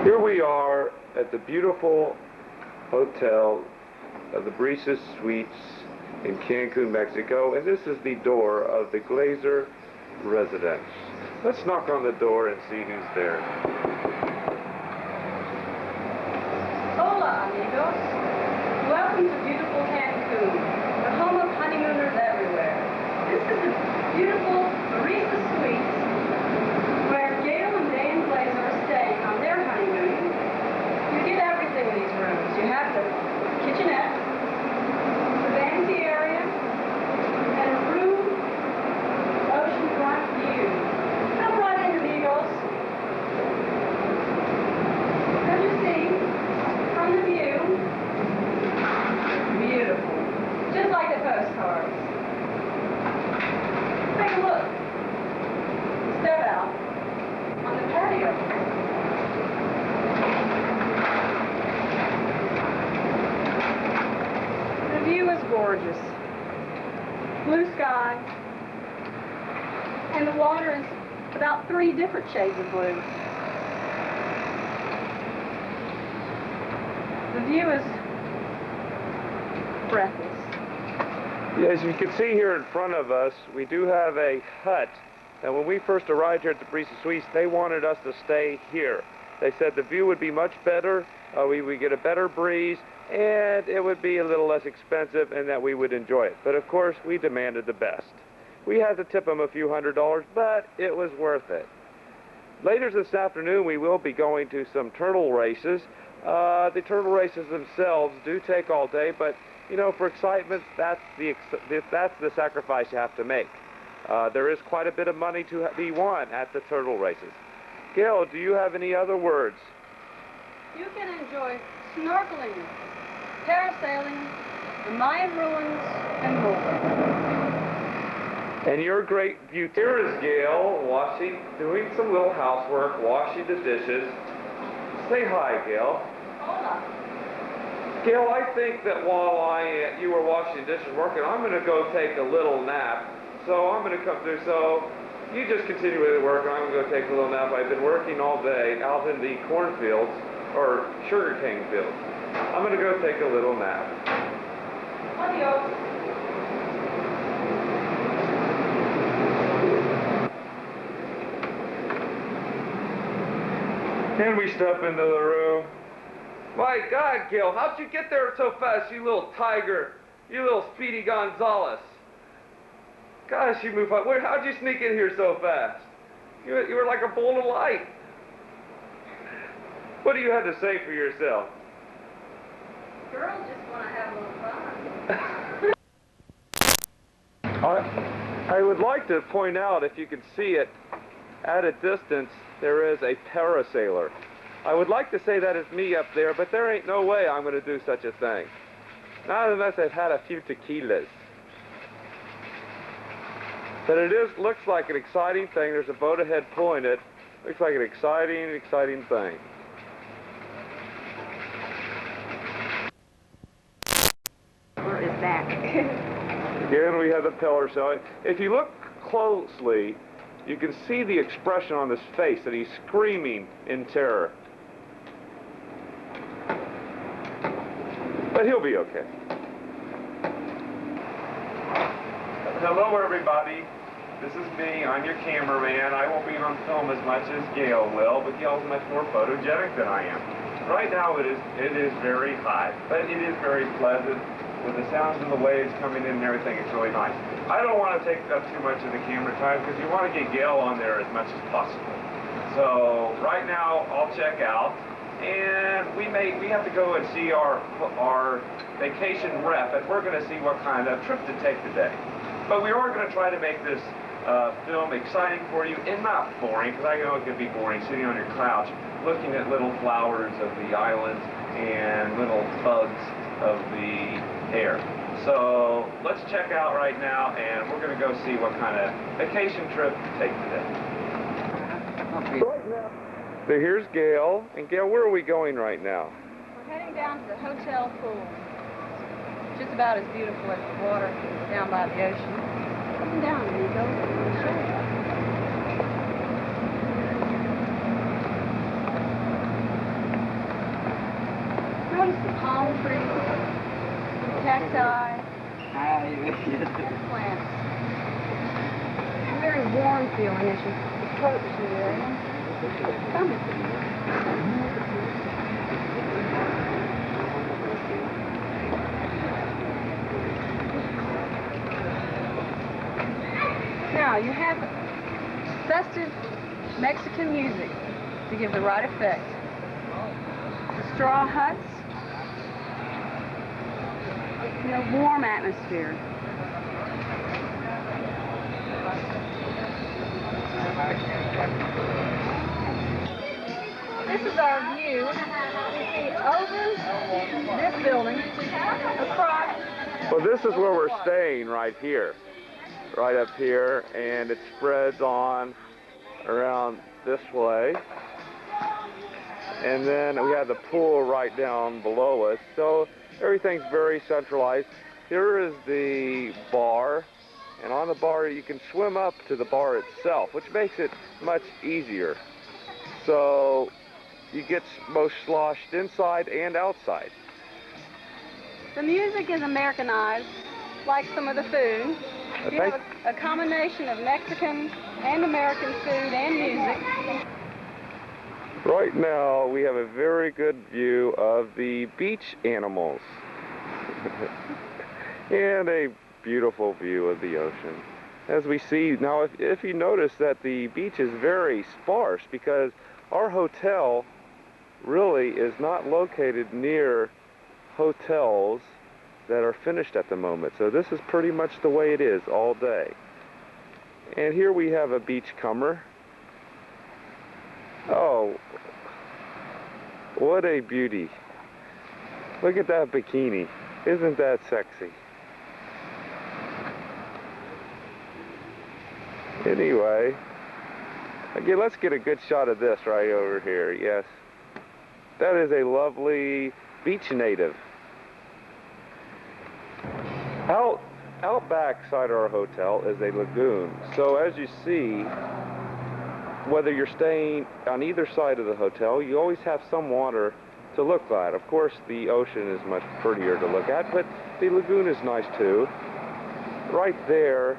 Here we are at the beautiful hotel of the Breezes Suites in Cancun, Mexico, and this is the door of the Glazer residence. Let's knock on the door and see who's there. Hola, amigos. Welcome to beautiful Cancun, the home of honeymooners everywhere. This is the beautiful Breezes Suites where Gayle and Glazer are staying on their honeymoon. You get everything in these rooms. You have the kitchenette, the vanity area, and a room oceanfront view. Come right in, amigos. As you see, from the view, beautiful. Just like the postcards. Take a look. Step out on the patio. The view is gorgeous. Blue sky, and the water is about 3 different shades of blue. The view is breathless. Yeah, as you can see here in front of us, we do have a hut. And when we first arrived here at the Breezes Suites, they wanted us to stay here. They said the view would be much better, we would get a better breeze, and it would be a little less expensive, and that we would enjoy it. But of course, we demanded the best. We had to tip them a few $100s, but it was worth it. Later this afternoon, we will be going to some turtle races. The turtle races themselves do take all day, but you know, for excitement, that's the sacrifice you have to make. There is quite a bit of money to be won at the turtle races. Gayle, do you have any other words? You can enjoy snorkeling, parasailing, the Mayan ruins, and more. And your great view. Here is Gayle doing some little housework, washing the dishes. Say hi, Gayle. Hola. Gayle, I think that while you were washing dishes working, I'm going to go take a little nap. So I'm going to come through. So you just continue with the work, and I'm going to go take a little nap. I've been working all day out in the cornfields, or sugarcane fields. I'm going to go take a little nap. Adios. And we step into the room. My God, Gayle, how'd you get there so fast, you little tiger? You little Speedy Gonzales. Gosh, you move up. How'd you sneak in here so fast? You were like a bolt of light. What do you have to say for yourself? Girls just want to have a little fun. I would like to point out, if you can see it, at a distance, there is a parasailer. I would like to say that is me up there, but there ain't no way I'm going to do such a thing. Not unless I've had a few tequilas. But it looks like an exciting thing. There's a boat ahead pulling it. Looks like an exciting thing. Where is that? Again, we have the pillar. So if you look closely, you can see the expression on his face that he's screaming in terror. But he'll be okay. Hello, everybody. This is me. I'm your cameraman. I won't be on film as much as Gayle will, but Gayle's much more photogenic than I am. Right now, it is very hot, but it is very pleasant with the sounds of the waves coming in and everything. It's really nice. I don't want to take up too much of the camera time because you want to get Gayle on there as much as possible. So right now, I'll check out, and we have to go and see our vacation rep, and we're going to see what kind of trip to take today. But we are going to try to make this film exciting for you and not boring, because I know it can be boring sitting on your couch looking at little flowers of the islands and little bugs of the air. So let's check out right now, and we're going to go see what kind of vacation trip to take today. Right now. So here's Gayle. And Gayle, where are we going right now? We're heading down to the hotel pool. Just about as beautiful as the water down by the ocean. Come down, amigo. Sure. notice the palm trees, cacti, and plants. A very warm feeling as you approach the area. Now you have festive Mexican music to give the right effect. The straw huts, in a warm atmosphere. This is our view. We see over this building, across. Well, this is where we're staying right here. Right up here, and it spreads on around this way. And then we have the pool right down below us, so everything's very centralized. Here is the bar, and on the bar you can swim up to the bar itself, which makes it much easier. So you get most sloshed inside and outside. The music is Americanized, like some of the food. You have a combination of Mexican and American food and music. Right now, we have a very good view of the beach animals and a beautiful view of the ocean. As we see now, if you notice that the beach is very sparse because our hotel really is not located near hotels that are finished at the moment. So this is pretty much the way it is all day. And here we have a beachcomber. Oh, what a beauty. Look at that bikini. Isn't that sexy? Anyway, again, let's get a good shot of this right over here. Yes. That is a lovely beach native. Out backside our hotel is a lagoon. So as you see, whether you're staying on either side of the hotel, you always have some water to look at. Of course, the ocean is much prettier to look at, but the lagoon is nice too. Right there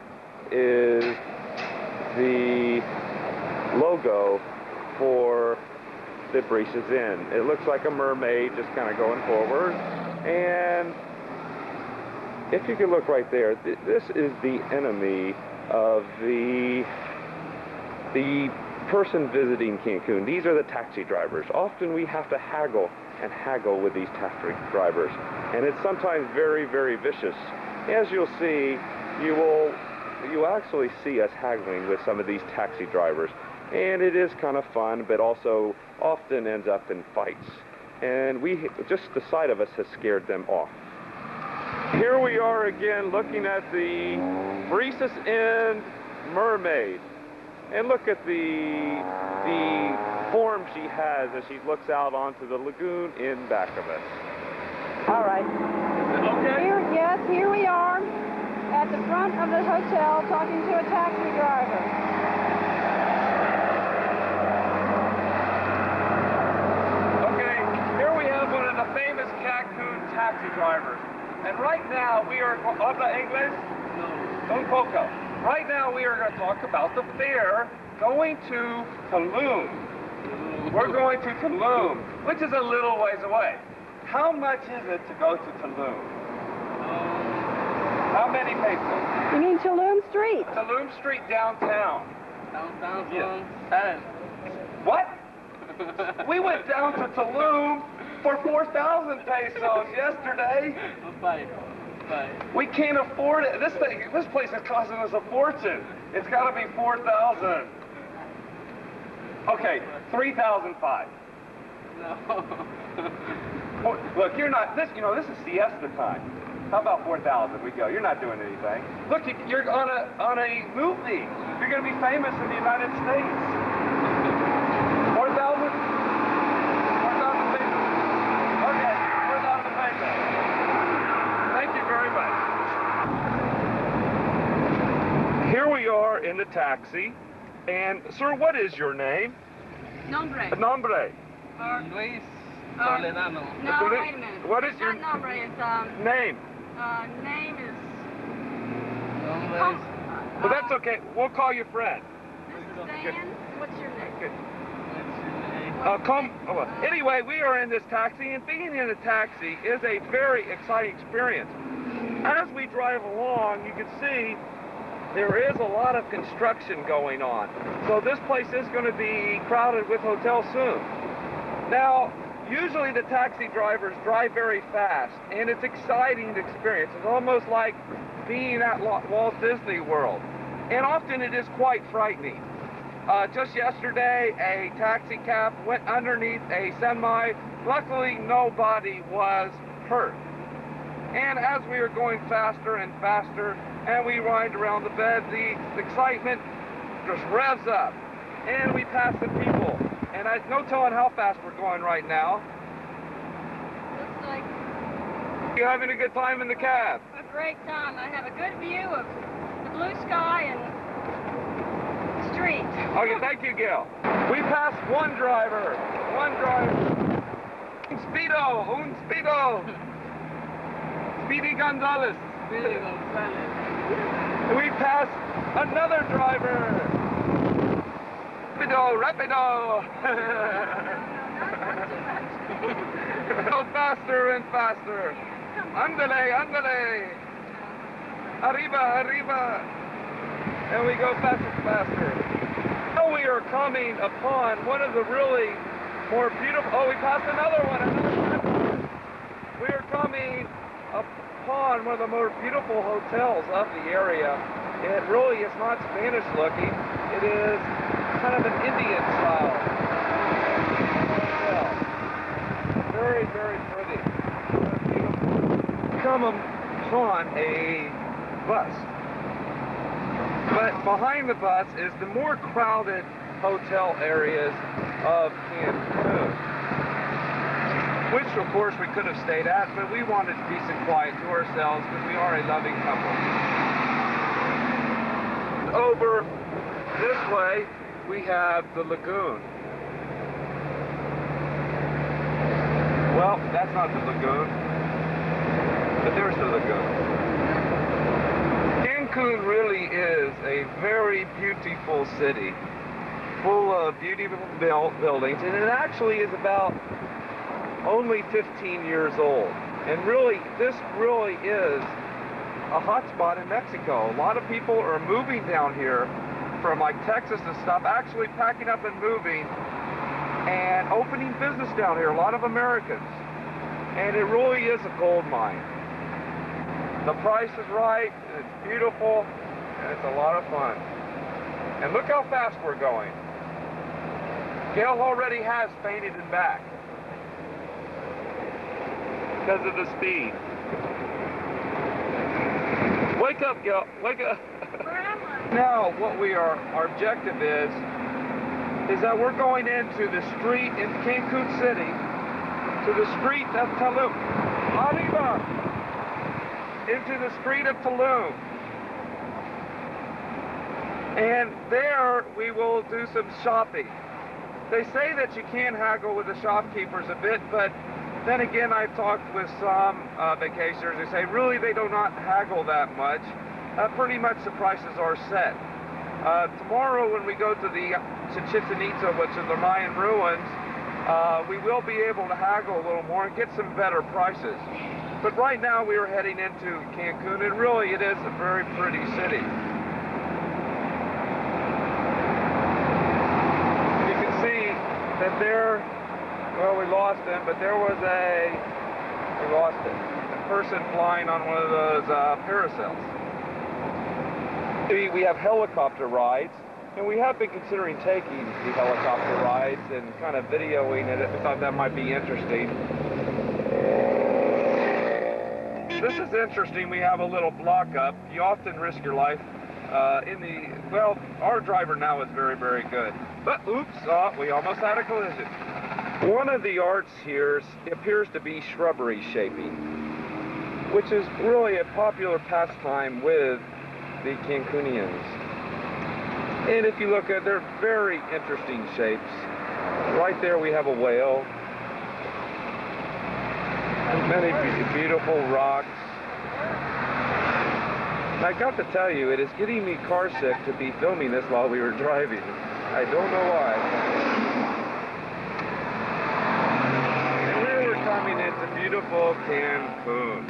is the logo for the Breeze's Inn. It looks like a mermaid just kind of going forward. And if you can look right there, this is the enemy of the person visiting Cancun. These are the taxi drivers. Often we have to haggle and haggle with these taxi drivers, and it's sometimes very, very vicious. As you'll see, you actually see us haggling with some of these taxi drivers, and it is kind of fun, but also often ends up in fights. And just the sight of us has scared them off. Here we are again looking at the Breeze's Inn mermaid. And look at the form she has as she looks out onto the lagoon in back of us. All right. Okay? Yes, here we are at the front of the hotel talking to a taxi driver. Okay, here we have one of the famous Cancun taxi drivers. And right now we are, ¿habla inglés? No. Un poco. Right now we are going to talk about the fair going to Tulum. We're going to Tulum, which is a little ways away. How much is it to go to Tulum? How many pesos? You mean Tulum Street? Tulum Street downtown. Downtown? Yes. What? We went down to Tulum for 4,000 pesos yesterday. Bye. We can't afford it. This place is costing us a fortune. It's got to be 4,000. Okay, 3,005. No. Look, you're not. This is siesta time. How about 4,000? We go. You're not doing anything. Look, you're on a movie. You're going to be famous in the United States. 4,000. 4,000 pesos. Okay, 4,000 pesos. Thank you very much. Here we are in the taxi, and sir, what is your name? Nombre. Nombre. Luis. Toledano. No, What is- wait a minute. what is your- Not nombre, it's, Name. name is... Nombre Come, es- Well, that's okay. We'll call you Fred. This is Dan. What's your name? Okay. what's your name? Anyway, we are in this taxi, and being in a taxi is a very exciting experience. As we drive along, you can see there is a lot of construction going on. So this place is going to be crowded with hotels soon. Now, usually the taxi drivers drive very fast, and it's exciting experience. It's almost like being at Walt Disney World. And often it is quite frightening. Just yesterday, a taxi cab went underneath a semi. Luckily, nobody was hurt. And as we were going faster and faster, and we wind around the bend, the excitement just revs up. And we pass the people. And no telling how fast we're going right now. Looks like You having a good time in the cab? a great time. I have a good view of the blue sky and street. Okay, thank you, Gayle. We passed one driver. Un speedo. Speedy Gonzalez. Billy Gonzalez. We passed another driver. Rapido. Go faster and faster. Andale. Arriba. And we go faster and faster. Now we are coming upon one of the really more beautiful... Oh, we passed another one. We are coming upon one of the more beautiful hotels of the area. It really is not Spanish looking. It is kind of an Indian style hotel. Very, very pretty. Beautiful. Come upon a bus. But behind the bus is the more crowded hotel areas of Cancun, which of course we could have stayed at, but we wanted peace and quiet to ourselves because we are a loving couple. Over this way, we have the lagoon. Well, that's not the lagoon, but there's the lagoon. Cancun really is a very beautiful city, full of beautiful buildings, and it actually is about only 15 years old. And really, this really is a hot spot in Mexico. A lot of people are moving down here from like Texas and stuff, actually packing up and moving and opening business down here, a lot of Americans. And it really is a gold mine. The price is right, and it's beautiful, and it's a lot of fun. And look how fast we're going. Gayle already has fainted and back because of the speed. Wake up, Gayle, wake up. Where am I? Now, what our objective is that we're going into the street in Cancun City, to the street of Tulum. Arriba! Into the street of Tulum. And there we will do some shopping. They say that you can haggle with the shopkeepers a bit, but then again, I've talked with some vacationers who say really they do not haggle that much. Pretty much the prices are set. Tomorrow when we go to the Chichen Itza, which is the Mayan ruins, we will be able to haggle a little more and get some better prices. But right now we are heading into Cancun, and really it is a very pretty city. You can see that there, well, we lost him, but there was we lost it, a person flying on one of those parasails. We have helicopter rides, and we have been considering taking the helicopter rides and kind of videoing it. I thought that might be interesting. This is interesting. We have a little block up. You often risk your life well, our driver now is very, very good. But, oops, we almost had a collision. One of the arts here appears to be shrubbery shaping, which is really a popular pastime with the Cancunians. And if you look at, they're very interesting shapes. Right there we have a whale. Many beautiful rocks. I got to tell you, it is getting me car sick to be filming this while we were driving. I don't know why. And here we're coming into beautiful Cancun.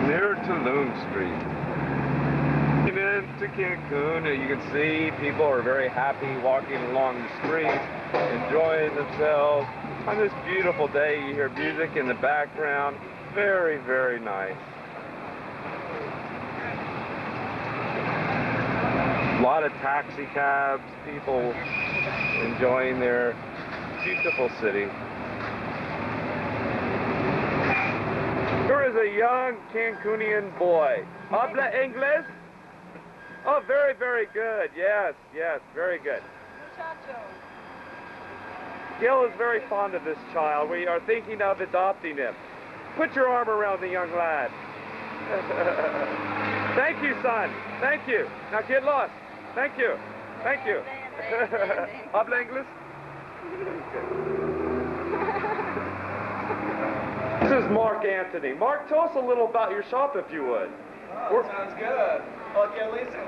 Near Tulum Street. Into Cancun, you can see people are very happy walking along the street, enjoying themselves. On this beautiful day, you hear music in the background. Very, very nice. A lot of taxi cabs, people enjoying their beautiful city. Here is a young Cancunian boy. Habla English? Oh, very, very good. Yes, yes, very good. Gayle is very fond of this child. We are thinking of adopting him. Put your arm around the young lad. Thank you, son. Thank you. Now get lost. Thank you. Thank you. Habla English? This is Mark Anthony. Mark, tell us a little about your shop, if you would. Oh, sounds good. Okay, listen,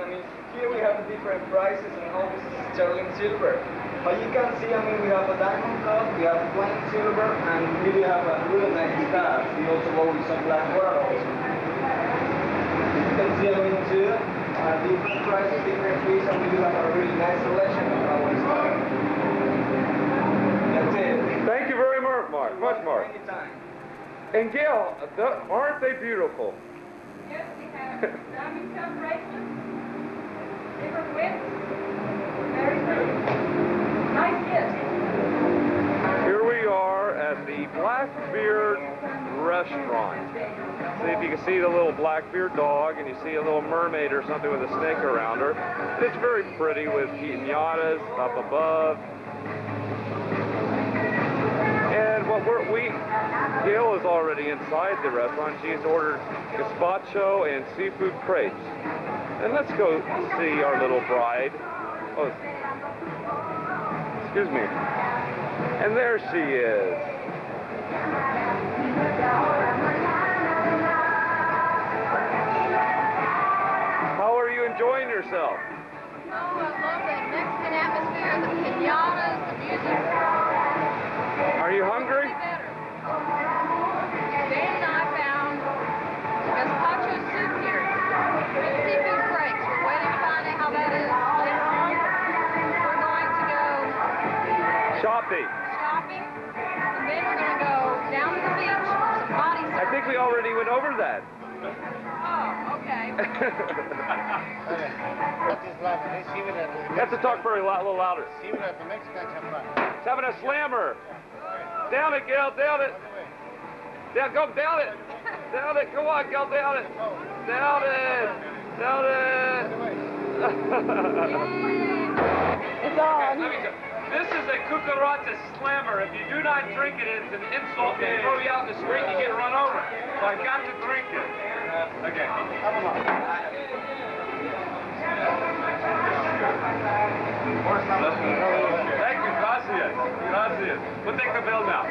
here we have different prices and all this is sterling silver. But you can see, we have a diamond cup, we have plain silver, and we have a really nice stuff. We also go with some black pearls. You can see, too, different prices, different fees, and we do have a really nice selection of our stuff. That's it. Thank you very much, Mark. Much, Mark. Anytime. And Gayle, aren't they beautiful? Yes, we have diamond cup bracelets, different widths, very pretty. Nice gifts. Here we are at the Blackbeard restaurant. See if you can see the little Blackbeard dog, and you see a little mermaid or something with a snake around her. It's very pretty with piñatas up above. And Gayle is already inside the restaurant. She has ordered gazpacho and seafood crepes. And let's go see our little bride. Oh, excuse me. And there she is. How are you enjoying yourself? Oh, I love the Mexican atmosphere, the piñatas, the music. Are you hungry? Dan and I found gazpacho soup here and seafood crepes. We're waiting to find out how that is. Later on, we're going to go Shopping. and then we're going to go down to the beach for some body surfing. I think we already went over that. Oh, okay. You have to talk very loud, a little louder. He's having a slammer. Down it, Gayle, down it. Down, go, down it. Down it, come on, Gayle, down it. Down it. Down it. It's on. This is a cucaracha slammer. If you do not drink it, it's an insult. They throw you out in the street and you get run over. So I've got to drink it. Okay. Thank you, gracias. Gracias. We'll take the bill now.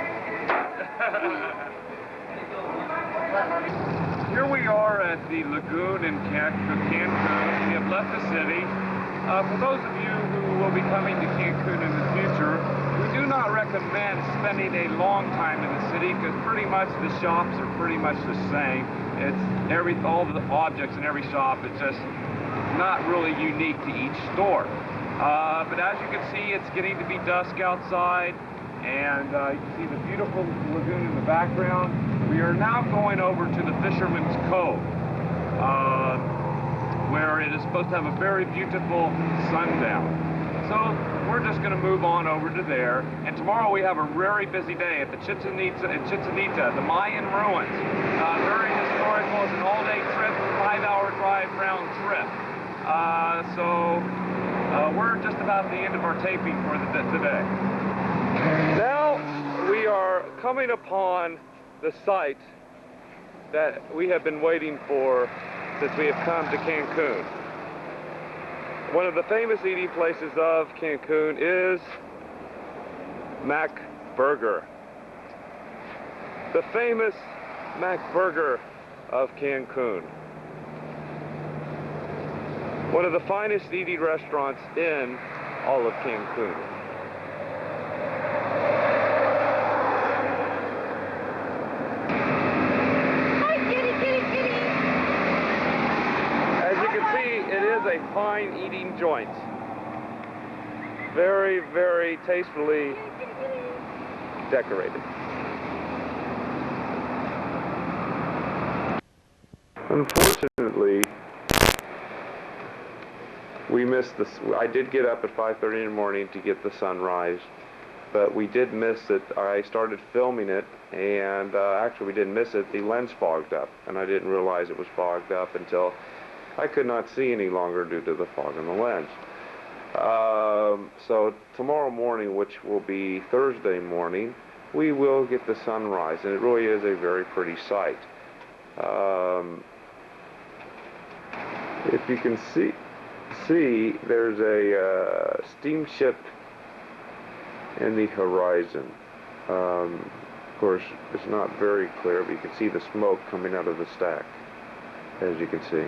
Here we are at the lagoon in Cancun. We have left the city. For those of you who will be coming to Cancun in the future, we do not recommend spending a long time in the city because pretty much the shops are pretty much the same. It's all the objects in every shop. It's just not really unique to each store. But as you can see, it's getting to be dusk outside, and you can see the beautiful lagoon in the background. We are now going over to the Fisherman's Cove, where it is supposed to have a very beautiful sundown. So we're just going to move on over to there, and tomorrow we have a very busy day at the Chichen Itza, the Mayan ruins. Very historical. It's an all-day trip, 5-hour drive round trip. We're just about at the end of our taping for today. Now we are coming upon the site that we have been waiting for since we have come to Cancun. One of the famous eating places of Cancun is Mac Burger. The famous Mac Burger of Cancun. One of the finest eating restaurants in all of Cancun. Hi, kitty, kitty, kitty. As you can see, it is a fine eating joint. Very, very tastefully decorated. Unfortunately, we missed this. I did get up at 5:30 in the morning to get the sunrise, but we did miss it. I started filming it, and actually we didn't miss it. The lens fogged up, and I didn't realize it was fogged up until I could not see any longer due to the fog in the lens. So tomorrow morning, which will be Thursday morning, we will get the sunrise, and it really is a very pretty sight. If you can see there's a steamship in the horizon. Of course, it's not very clear, but you can see the smoke coming out of the stack, as you can see.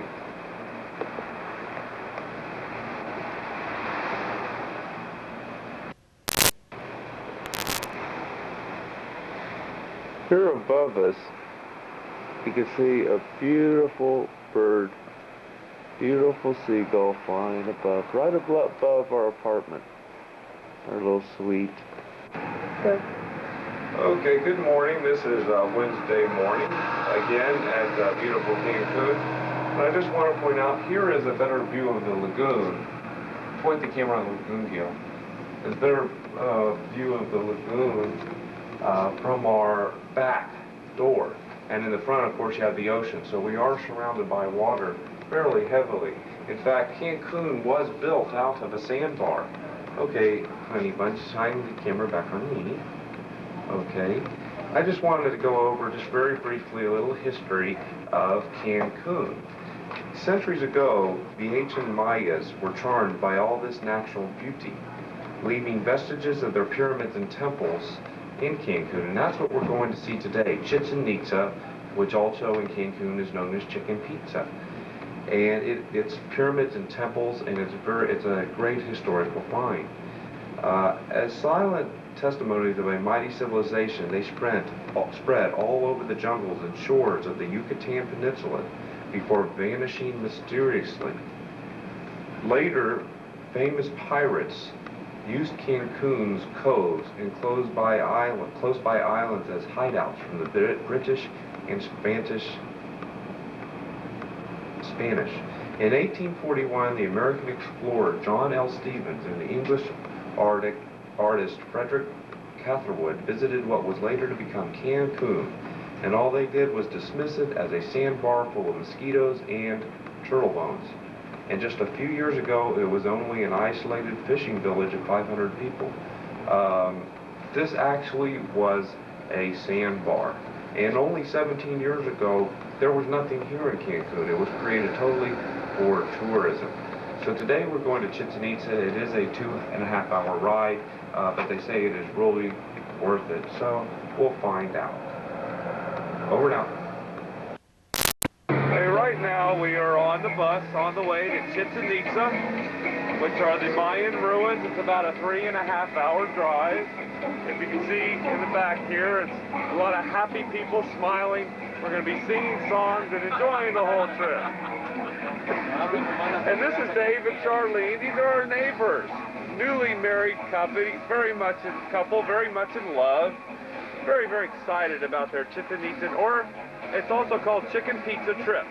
Here above us, you can see a beautiful bird, beautiful seagull flying above, right above our apartment, our little suite. Okay, good morning. This is Wednesday morning, again at beautiful Cancun. And I just want to point out, here is a better view of the lagoon. Point the camera on the lagoon, Gayle. There's a better view of the lagoon from our back door. And in the front, of course, you have the ocean. So we are surrounded by water fairly heavily. In fact, Cancun was built out of a sandbar. Okay, honey bunch, shine the camera back on me. Okay. I just wanted to go over, just very briefly, a little history of Cancun. Centuries ago, the ancient Mayas were charmed by all this natural beauty, leaving vestiges of their pyramids and temples in Cancun, and that's what we're going to see today. Chichen Itza, which also in Cancun is known as chicken pizza. And it's pyramids and temples, and it's a great historical find. As silent testimonies of a mighty civilization, they spread all over the jungles and shores of the Yucatan Peninsula before vanishing mysteriously. Later, famous pirates used Cancun's coves and close by islands as hideouts from the British and Spanish. In 1841, the American explorer John L. Stevens and the English artist Frederick Catherwood visited what was later to become Cancun, and all they did was dismiss it as a sandbar full of mosquitoes and turtle bones. And just a few years ago, it was only an isolated fishing village of 500 people. This actually was a sandbar. And only 17 years ago, there was nothing here in Cancun. It was created totally for tourism. So today we're going to Chichen Itza. It is a 2.5-hour ride, but they say it is really worth it. So we'll find out. Over and out. Hey, right now we are on the bus on the way to Chichen Itza, which are the Mayan ruins. It's about a 3.5-hour drive. If you can see in the back here, it's a lot of happy people smiling. We're going to be singing songs and enjoying the whole trip. And this is Dave and Charlene. These are our neighbors. Newly married couple, very much in love. Very, very excited about their Chichen Itza, or it's also called Chicken Pizza Trip.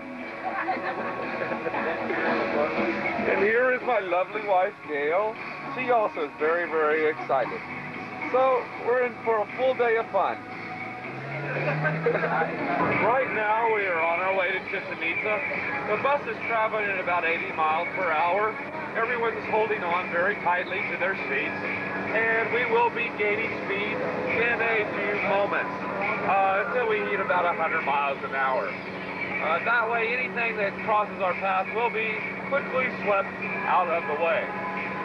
And here is my lovely wife, Gayle. She also is very, very excited. So we're in for a full day of fun. Right now we are on our way to Chichen Itza. The bus is traveling at about 80 miles per hour. Everyone's holding on very tightly to their seats, and we will be gaining speed in a few moments until we hit about 100 miles an hour. That way anything that crosses our path will be quickly swept out of the way.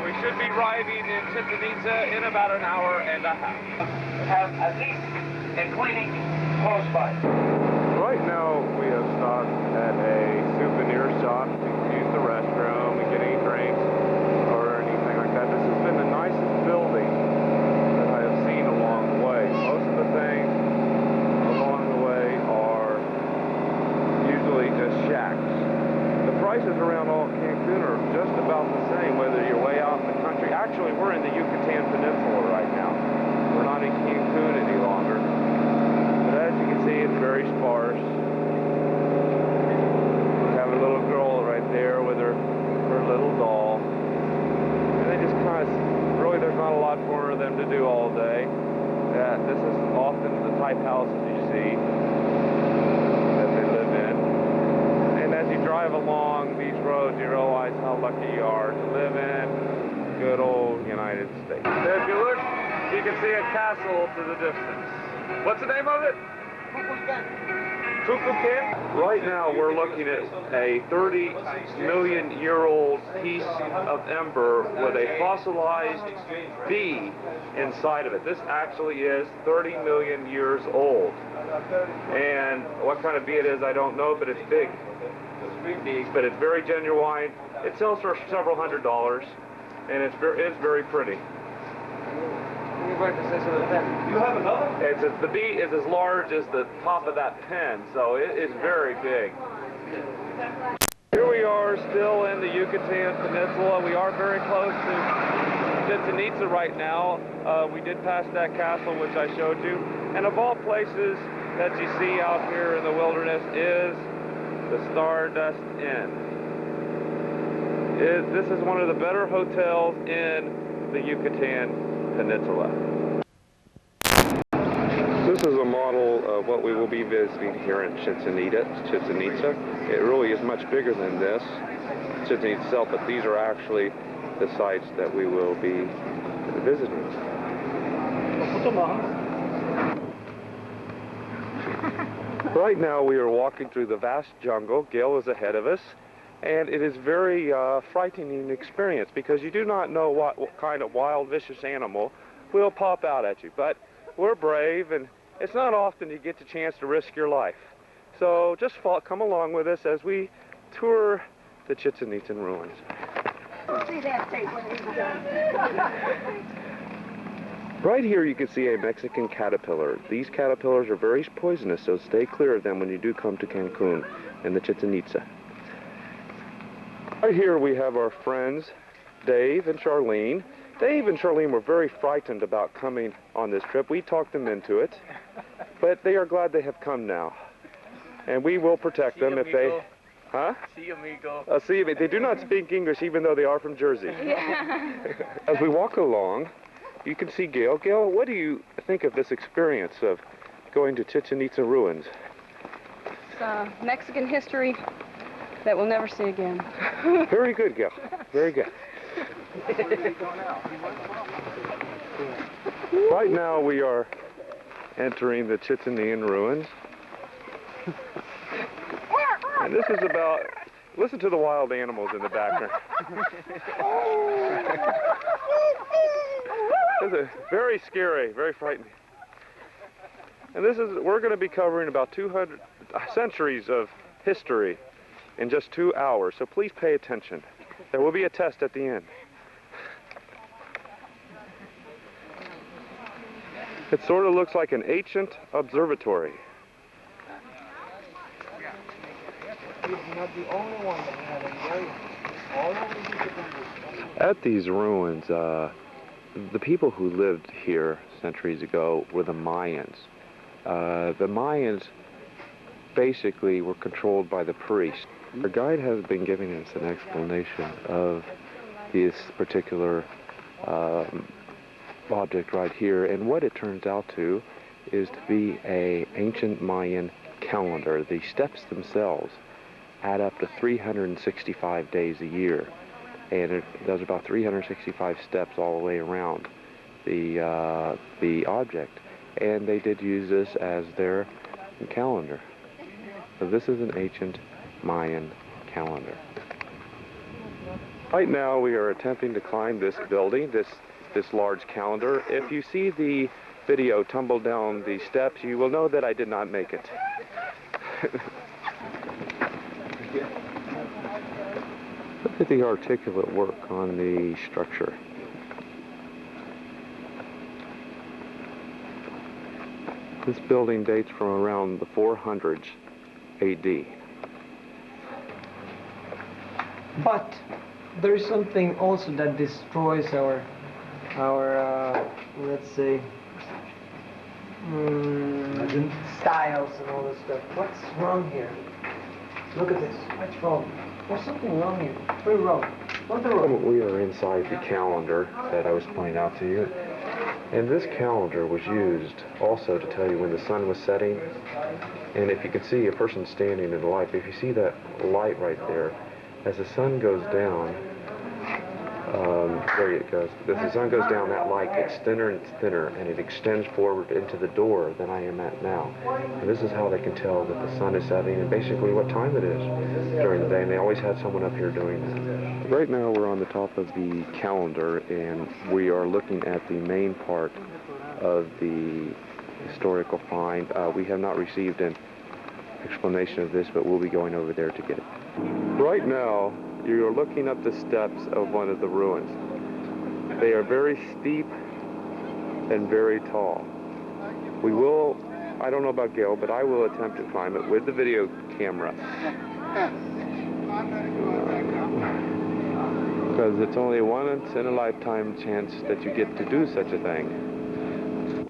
We should be arriving in Chichen Itza in about an hour and a half. Have at least a clinic close by. Right now, we have stopped at a souvenir shop to use the restroom and get any drinks or anything like that. This has been the nicest building that I have seen along the way. Most of the things along the way are usually just shacks. The prices around all Cancun are just about the same, whether you're way out in the country. Actually, we're in the Yucatan Peninsula right now. We're not in Cancun any longer. But as you can see, it's very sparse. We have a little girl right there with her little doll. And they just kind of, really there's not a lot for them to do all day. This is often the type houses you see that they live in. And as you drive along these roads, you realize how lucky you are to live in good old United States. If you look, you can see a castle to the distance. What's the name of it? Kukulkan. Right now we're looking at a 30-million-year-old piece of ember with a fossilized bee inside of it. This actually is 30 million years old. And what kind of bee it is, I don't know, but it's big. But it's very genuine. It sells for several $100s, and it's very pretty. You have another? The bee is as large as the top of that pen, so it is very big. Here we are still in the Yucatan Peninsula. We are very close to Chichen Itza right now. We did pass that castle which I showed you. And of all places that you see out here in the wilderness is the Stardust Inn. This is one of the better hotels in the Yucatan Peninsula. This is a model of what we will be visiting here in Chichen Itza. It really is much bigger than this, Chichen Itza itself, but these are actually the sites that we will be visiting. Right now we are walking through the vast jungle. Gayle is ahead of us, and it is very frightening experience because you do not know what kind of wild, vicious animal will pop out at you. But we're brave, and it's not often you get the chance to risk your life. So just come along with us as we tour the Chichen Itza ruins. See that tape when he's done. Right here you can see a Mexican caterpillar. These caterpillars are very poisonous, so stay clear of them when you do come to Cancun and the Chichen Itza. Right here we have our friends Dave and Charlene. Dave and Charlene were very frightened about coming on this trip. We talked them into it, but they are glad they have come now. And we will protect them if they... Huh? Si, amigo. See, they do not speak English even though they are from Jersey. Yeah. As we walk along, you can see Gayle. Gayle, what do you think of this experience of going to Chichen Itza ruins? It's Mexican history that we'll never see again. Very good, Gayle. Very good. Right now we are entering the Chichen Itza ruins. And this is about, listen to the wild animals in the background. This is very scary, very frightening. And we're going to be covering about 200 centuries of history in just 2 hours, so please pay attention. There will be a test at the end. It sort of looks like an ancient observatory. Not the only one that we have in the area. All over the Yucatan. At these ruins, the people who lived here centuries ago were the Mayans. The Mayans basically were controlled by the priests. Our guide has been giving us an explanation of this particular object right here, and what it turns out to is to be an ancient Mayan calendar. The steps themselves add up to 365 days a year, and it does about 365 steps all the way around the object, and they did use this as their calendar. So this is an ancient Mayan calendar. Right now we are attempting to climb this building, this large calendar. If you see the video tumble down the steps, you will know that I did not make it. Look at the articulate work on the structure. This building dates from around the 400s AD. But there is something also that destroys our let's say styles and all this stuff. What's wrong here? Look at this. What's wrong? There's something wrong here. Very wrong. What's wrong? We are inside the calendar that I was pointing out to you. And this calendar was used also to tell you when the sun was setting. And if you can see a person standing in the light, if you see that light right there, as the sun goes down, there it goes. As the sun goes down, that light gets thinner and thinner, and it extends forward into the door that I am at now. And this is how they can tell that the sun is setting and basically what time it is during the day. And they always had someone up here doing that. Right now we're on the top of the calendar, and we are looking at the main part of the historical find. We have not received an explanation of this, but we'll be going over there to get it. Right now, you're looking up the steps of one of the ruins. They are very steep and very tall. We will, I don't know about Gayle, but I will attempt to climb it with the video camera. Because it's only a once-in-a-lifetime chance that you get to do such a thing.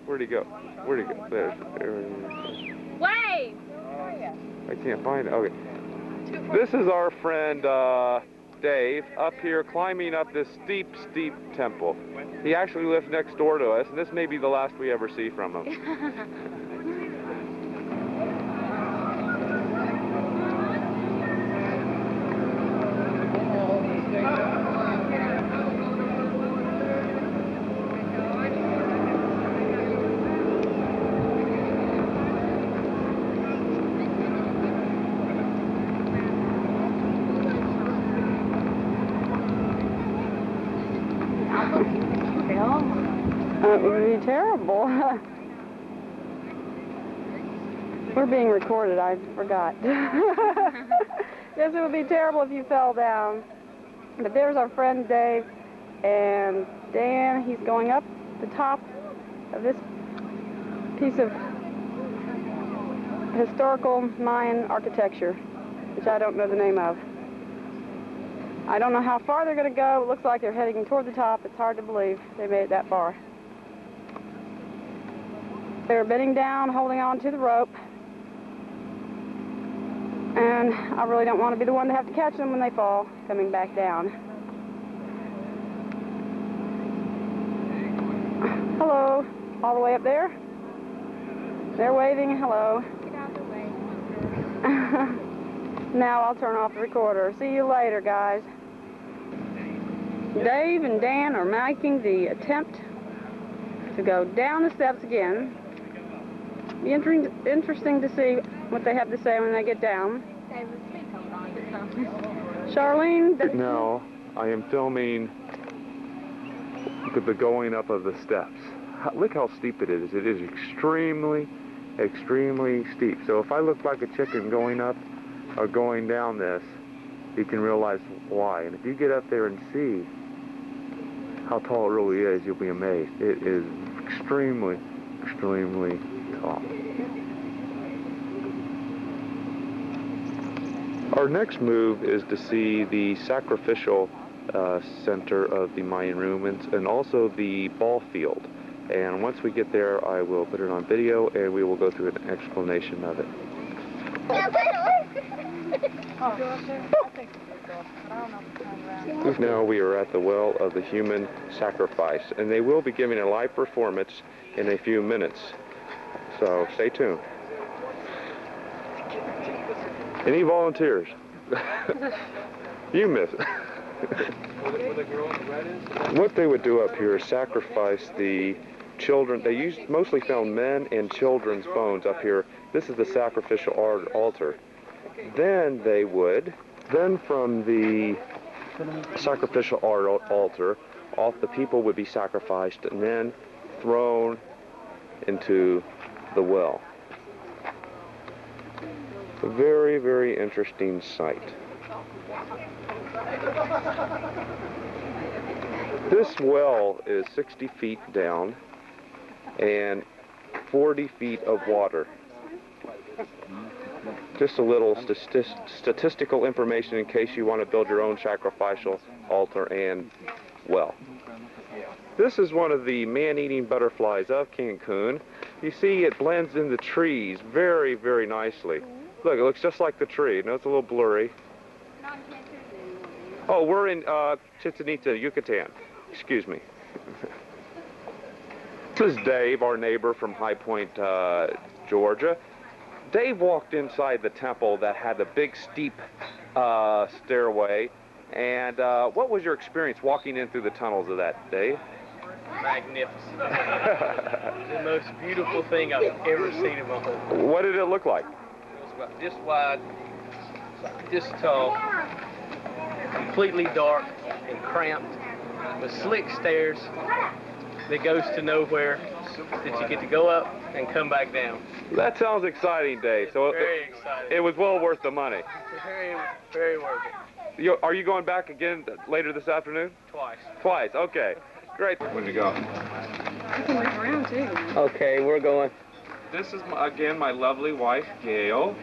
Where'd he go? Where'd he go? There. Wave! I can't find it. Okay. This is our friend Dave up here climbing up this steep, steep temple. He actually lives next door to us, and this may be the last we ever see from him. It would be terrible. We're being recorded, I forgot. Yes, it would be terrible if you fell down. But there's our friend Dave, and Dan, he's going up the top of this piece of historical Mayan architecture, which I don't know the name of. I don't know how far they're going to go. It looks like they're heading toward the top. It's hard to believe they made it that far. They're bending down, holding on to the rope. And I really don't want to be the one to have to catch them when they fall, coming back down. Hello, all the way up there. They're waving hello. Get out of the way. Now I'll turn off the recorder. See you later, guys. Dave and Dan are making the attempt to go down the steps again. Be interesting to see what they have to say when they get down. Charlene? Now, I am filming the going up of the steps. Look how steep it is. It is extremely, extremely steep. So if I look like a chicken going up or going down this, you can realize why. And if you get up there and see how tall it really is, you'll be amazed. It is extremely, extremely tall. Our next move is to see the sacrificial center of the Mayan ruins and also the ball field. And once we get there, I will put it on video and we will go through an explanation of it. Now we are at the well of the human sacrifice, and they will be giving a live performance in a few minutes. So stay tuned. Any volunteers? You miss it. What they would do up here is sacrifice the children. Mostly found men and children's bones up here. This is the sacrificial altar. then from the sacrificial altar, the people would be sacrificed and then thrown into the well. A very, very interesting sight. This well is 60 feet down and 40 feet of water. Just a little statistical information in case you want to build your own sacrificial altar and well. This is one of the man-eating butterflies of Cancun. You see it blends in the trees very, very nicely. Look, it looks just like the tree. No, it's a little blurry. Oh, we're in Chichen Itza, Yucatan. Excuse me. This is Dave, our neighbor from High Point, Georgia. Dave walked inside the temple that had a big steep stairway. And what was your experience walking in through the tunnels of that, Dave? Magnificent. The most beautiful thing I've ever seen in my whole life. What did it look like? It was about this wide, this tall, completely dark and cramped, with slick stairs that goes to nowhere, that you get to go up and come back down. That sounds exciting, Dave. So Very exciting. It was well worth the money. Very, very worth it. Are you going back again later this afternoon? Twice. Twice, okay. Great. Where'd you go? I can look around too. Okay, we're going. This is, again, my lovely wife, Gayle.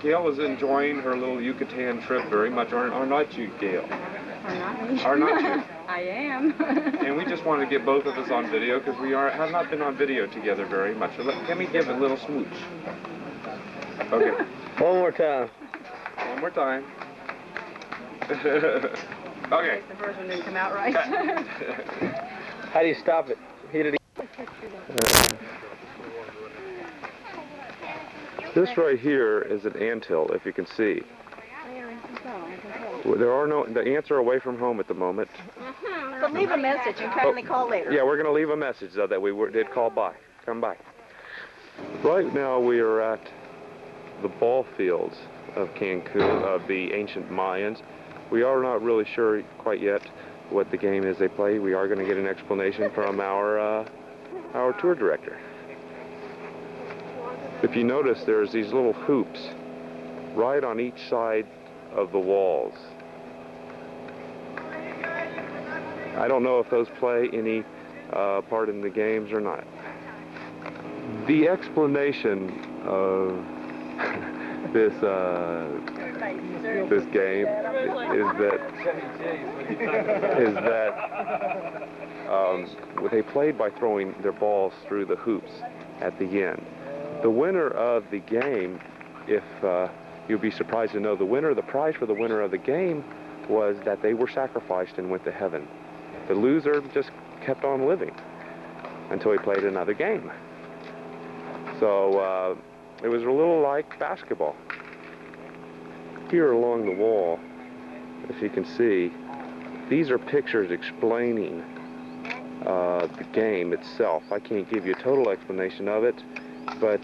Gayle is enjoying her little Yucatan trip very much. Are not you, Gayle? Are not me? Are not you? I am. And we just wanted to get both of us on video because we have not been on video together very much. So let me give a little smooch. Okay. One more time. One more time. Okay. The first one didn't come out right. How do you stop it? Hit it. This right here is an anthill, if you can see. There are no, the ants are away from home at the moment. So leave a message and kindly call later. Yeah, we're going to leave a message, though, that we did call by. Come by. Right now we are at the ball fields of Cancun, of the ancient Mayans. We are not really sure quite yet what the game is they play. We are going to get an explanation from our tour director. If you notice, there's these little hoops right on each side of the walls. I don't know if those play any part in the games or not. The explanation of this game is that they played by throwing their balls through the hoops at the end. The winner of the game, if you'll be surprised to know, the prize for the winner of the game was that they were sacrificed and went to heaven. The loser just kept on living until he played another game. So it was a little like basketball. Here along the wall, if you can see, these are pictures explaining the game itself. I can't give you a total explanation of it, but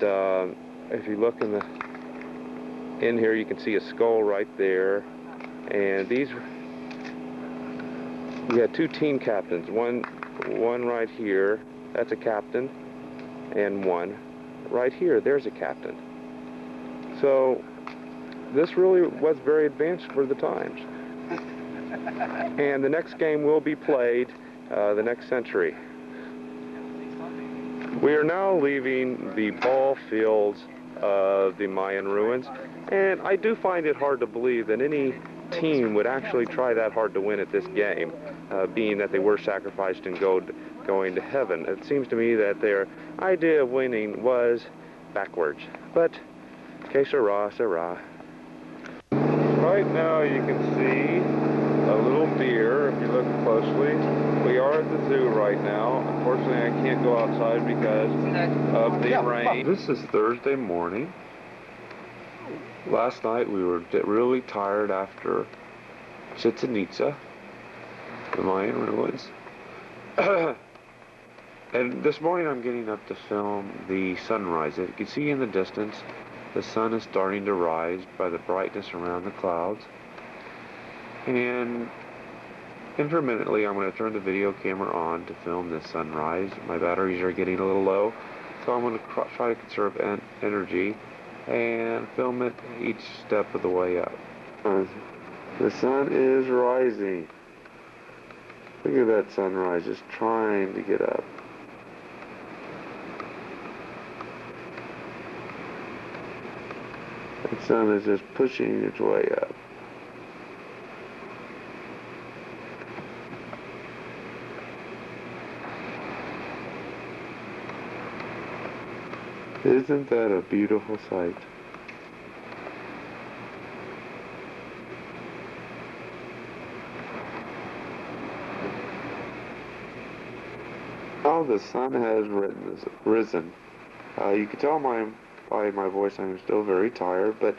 if you look in here, you can see a skull right there. And these, we had two team captains. One right here, that's a captain, and one right here, there's a captain. So this really was very advanced for the times. And the next game will be played the next century. We are now leaving the ball fields of the Mayan ruins, and I do find it hard to believe that any team would actually try that hard to win at this game, being that they were sacrificed and going to heaven. It seems to me that their idea of winning was backwards. But, que sera, sera. Right now you can see a little deer, if you look closely. We are at the zoo right now. Unfortunately, I can't go outside because of the rain. This is Thursday morning. Last night we were really tired after Chichen Itza, the Mayan ruins. And this morning I'm getting up to film the sunrise. As you can see in the distance, The sun is starting to rise by the brightness around the clouds. And intermittently, I'm going to turn the video camera on to film this sunrise. My batteries are getting a little low, so I'm going to try to conserve energy and film it each step of the way up. The sun is rising. Look at that sunrise, just trying to get up. The sun is just pushing its way up. Isn't that a beautiful sight? Oh, the sun has risen. You can tell by my voice I'm still very tired, but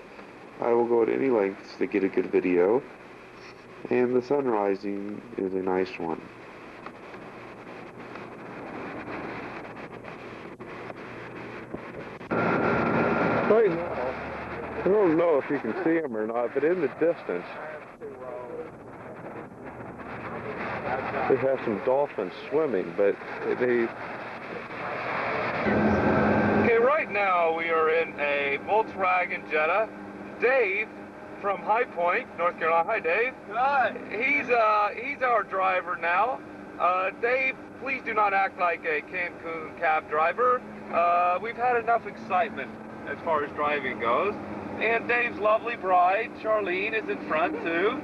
I will go to any lengths to get a good video. And the sun rising is a nice one. Right now, I don't know if you can see them or not, but in the distance, we have some dolphins swimming, but they... Okay, right now we are in a Volkswagen Jetta. Dave from High Point, North Carolina. Hi, Dave. Hi. He's our driver now. Dave, please do not act like a Cancun cab driver. We've had enough excitement as far as driving goes. And Dave's lovely bride, Charlene, is in front too.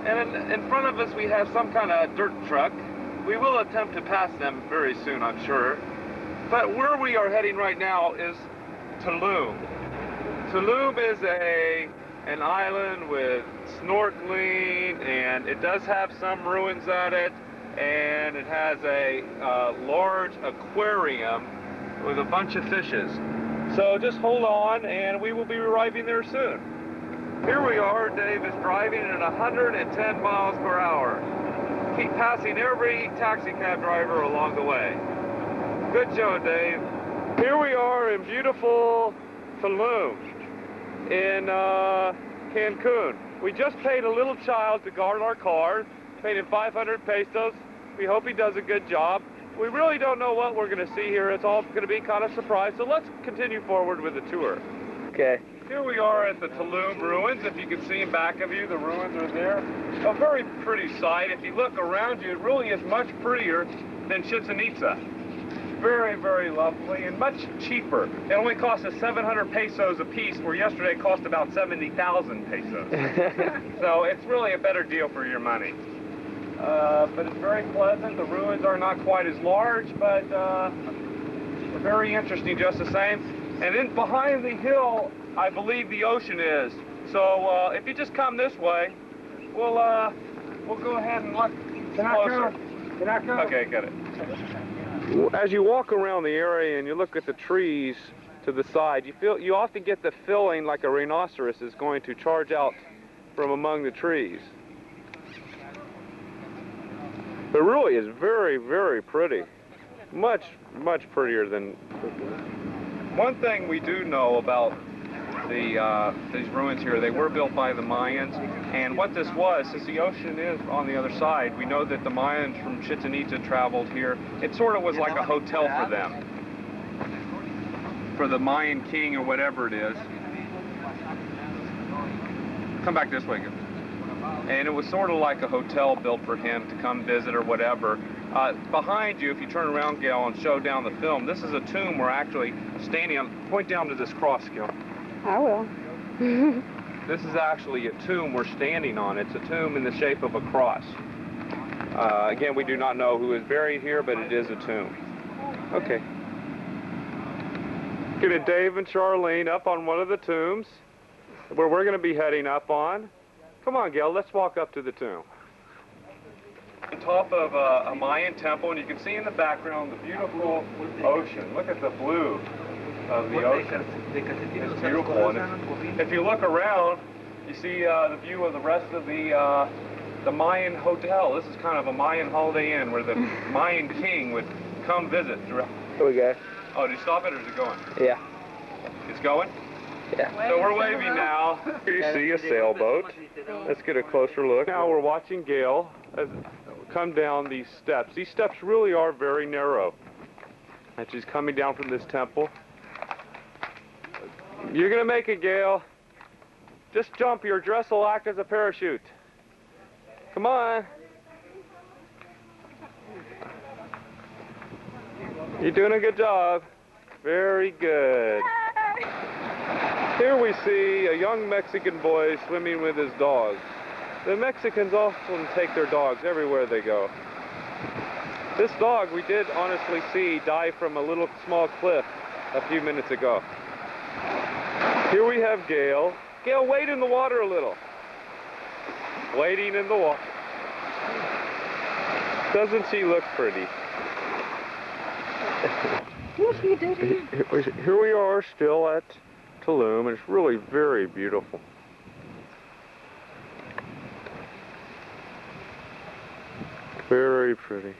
And in front of us we have some kind of dirt truck. We will attempt to pass them very soon, I'm sure. But where we are heading right now is Tulum. Tulum is an island with snorkeling, and it does have some ruins at it, and it has a large aquarium with a bunch of fishes. So just hold on, and we will be arriving there soon. Here we are. Dave is driving at 110 miles per hour. Keep passing every taxi cab driver along the way. Good show, Dave. Here we are in beautiful Tulum in Cancun. We just paid a little child to guard our car, paid him 500 pesos. We hope he does a good job. We really don't know what we're going to see here. It's all going to be kind of surprise. So let's continue forward with the tour. Okay. Here we are at the Tulum ruins. If you can see in back of you, the ruins are there. A very pretty sight. If you look around you, it really is much prettier than Chichen Itza. Very, very lovely and much cheaper. It only cost us 700 pesos a piece, where yesterday it cost about 70,000 pesos. So it's really a better deal for your money. But it's very pleasant. The ruins are not quite as large, but very interesting just the same. And then behind the hill, I believe the ocean is. So if you just come this way, we'll go ahead and look closer. Can I go? Okay, got it. As you walk around the area and you look at the trees to the side, you often get the feeling like a rhinoceros is going to charge out from among the trees. It really is very, very pretty. Much, much prettier than... One thing we do know about these ruins here, they were built by the Mayans, and what this was, since the ocean is on the other side, we know that the Mayans from Chichen Itza traveled here. It sort of was like a hotel for them, for the Mayan king or whatever it is. Come back this way. And it was sort of like a hotel built for him to come visit or whatever. Behind you, if you turn around, Gayle, and show down the film, this is a tomb we're actually standing on. Point down to this cross, Gayle. I will. This is actually a tomb we're standing on. It's a tomb in the shape of a cross. Again, we do not know who is buried here, but it is a tomb. Okay. Get Dave and Charlene up on one of the tombs where we're going to be heading up on. Come on, Gayle, let's walk up to the tomb. On top of a Mayan temple, and you can see in the background the beautiful ocean. Look at the blue of the ocean. It's beautiful. And if you look around, you see the view of the rest of the Mayan hotel. This is kind of a Mayan holiday inn where the Mayan king would come visit. Here we go. Oh, did you stop it or is it going? Yeah. It's going? Yeah. So we're waving now. You see a sailboat. Let's get a closer look. Now we're watching Gayle come down these steps. These steps really are very narrow. And she's coming down from this temple. You're gonna make it, Gayle. Just jump. Your dress will act as a parachute. Come on. You're doing a good job. Very good. Here we see a young Mexican boy swimming with his dog. The Mexicans often take their dogs everywhere they go. This dog we did honestly see die from a little small cliff a few minutes ago. Here we have Gayle. Gayle, wade in the water a little. Wading in the water. Doesn't she look pretty? Here we are still at Tulum, and it's really very beautiful. Very pretty.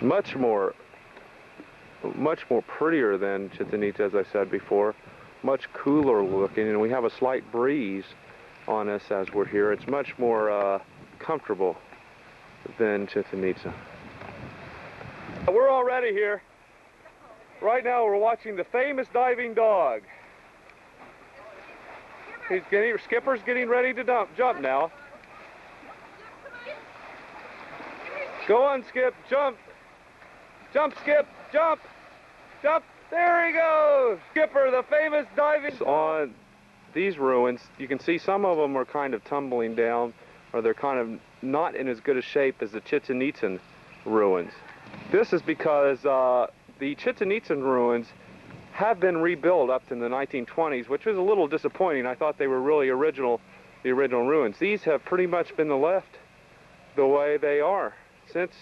Much more prettier than Chichen Itza, as I said before. Much cooler looking, and we have a slight breeze on us as we're here. It's much more comfortable than Chichen Itza. We're already here. Right now we're watching the famous diving dog. Skipper's getting ready to jump now. Go on, Skip, jump. Jump, Skip, jump. Jump, there he goes. Skipper, the famous diving dog. On these ruins, you can see some of them are kind of tumbling down, or they're kind of not in as good a shape as the Chichen Itzan ruins. This is because the Chichen Itzan ruins have been rebuilt up in the 1920s, which was a little disappointing. I thought they were really the original ruins. These have pretty much been left the way they are since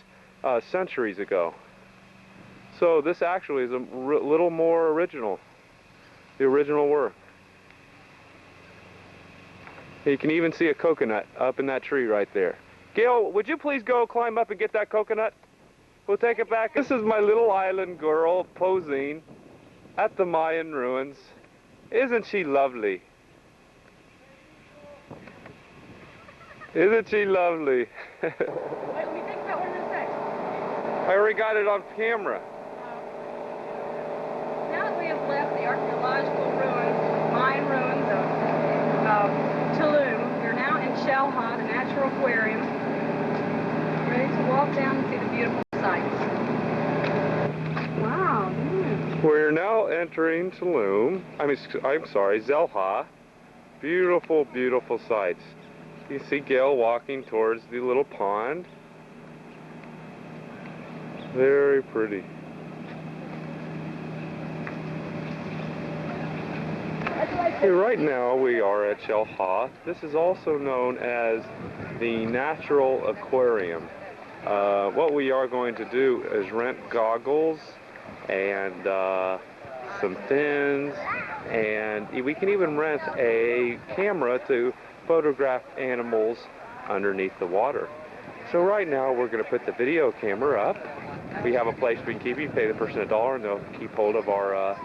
centuries ago. So this actually is a little more original, the original work. You can even see a coconut up in that tree right there. Gayle, would you please go climb up and get that coconut? We'll take it back. This is my little island girl posing at the Mayan ruins. Isn't she lovely? Isn't she lovely? What do we think about one of those next? I already got it on camera. Now that we have left the archaeological ruins, Mayan ruins of Tulum, we're now in Shellha, the natural aquarium, ready to walk down and see the beautiful sights. Wow. We're now entering Tulum. I'm sorry, Zelha. Beautiful, beautiful sights. You see Gayle walking towards the little pond. Very pretty. Hey, right now we are at Shellha. This is also known as the Natural Aquarium. What we are going to do is rent goggles and some fins, and we can even rent a camera to photograph animals underneath the water. So right now we're going to put the video camera up. We have a place we can keep it. You pay the person $1 and they'll keep hold of our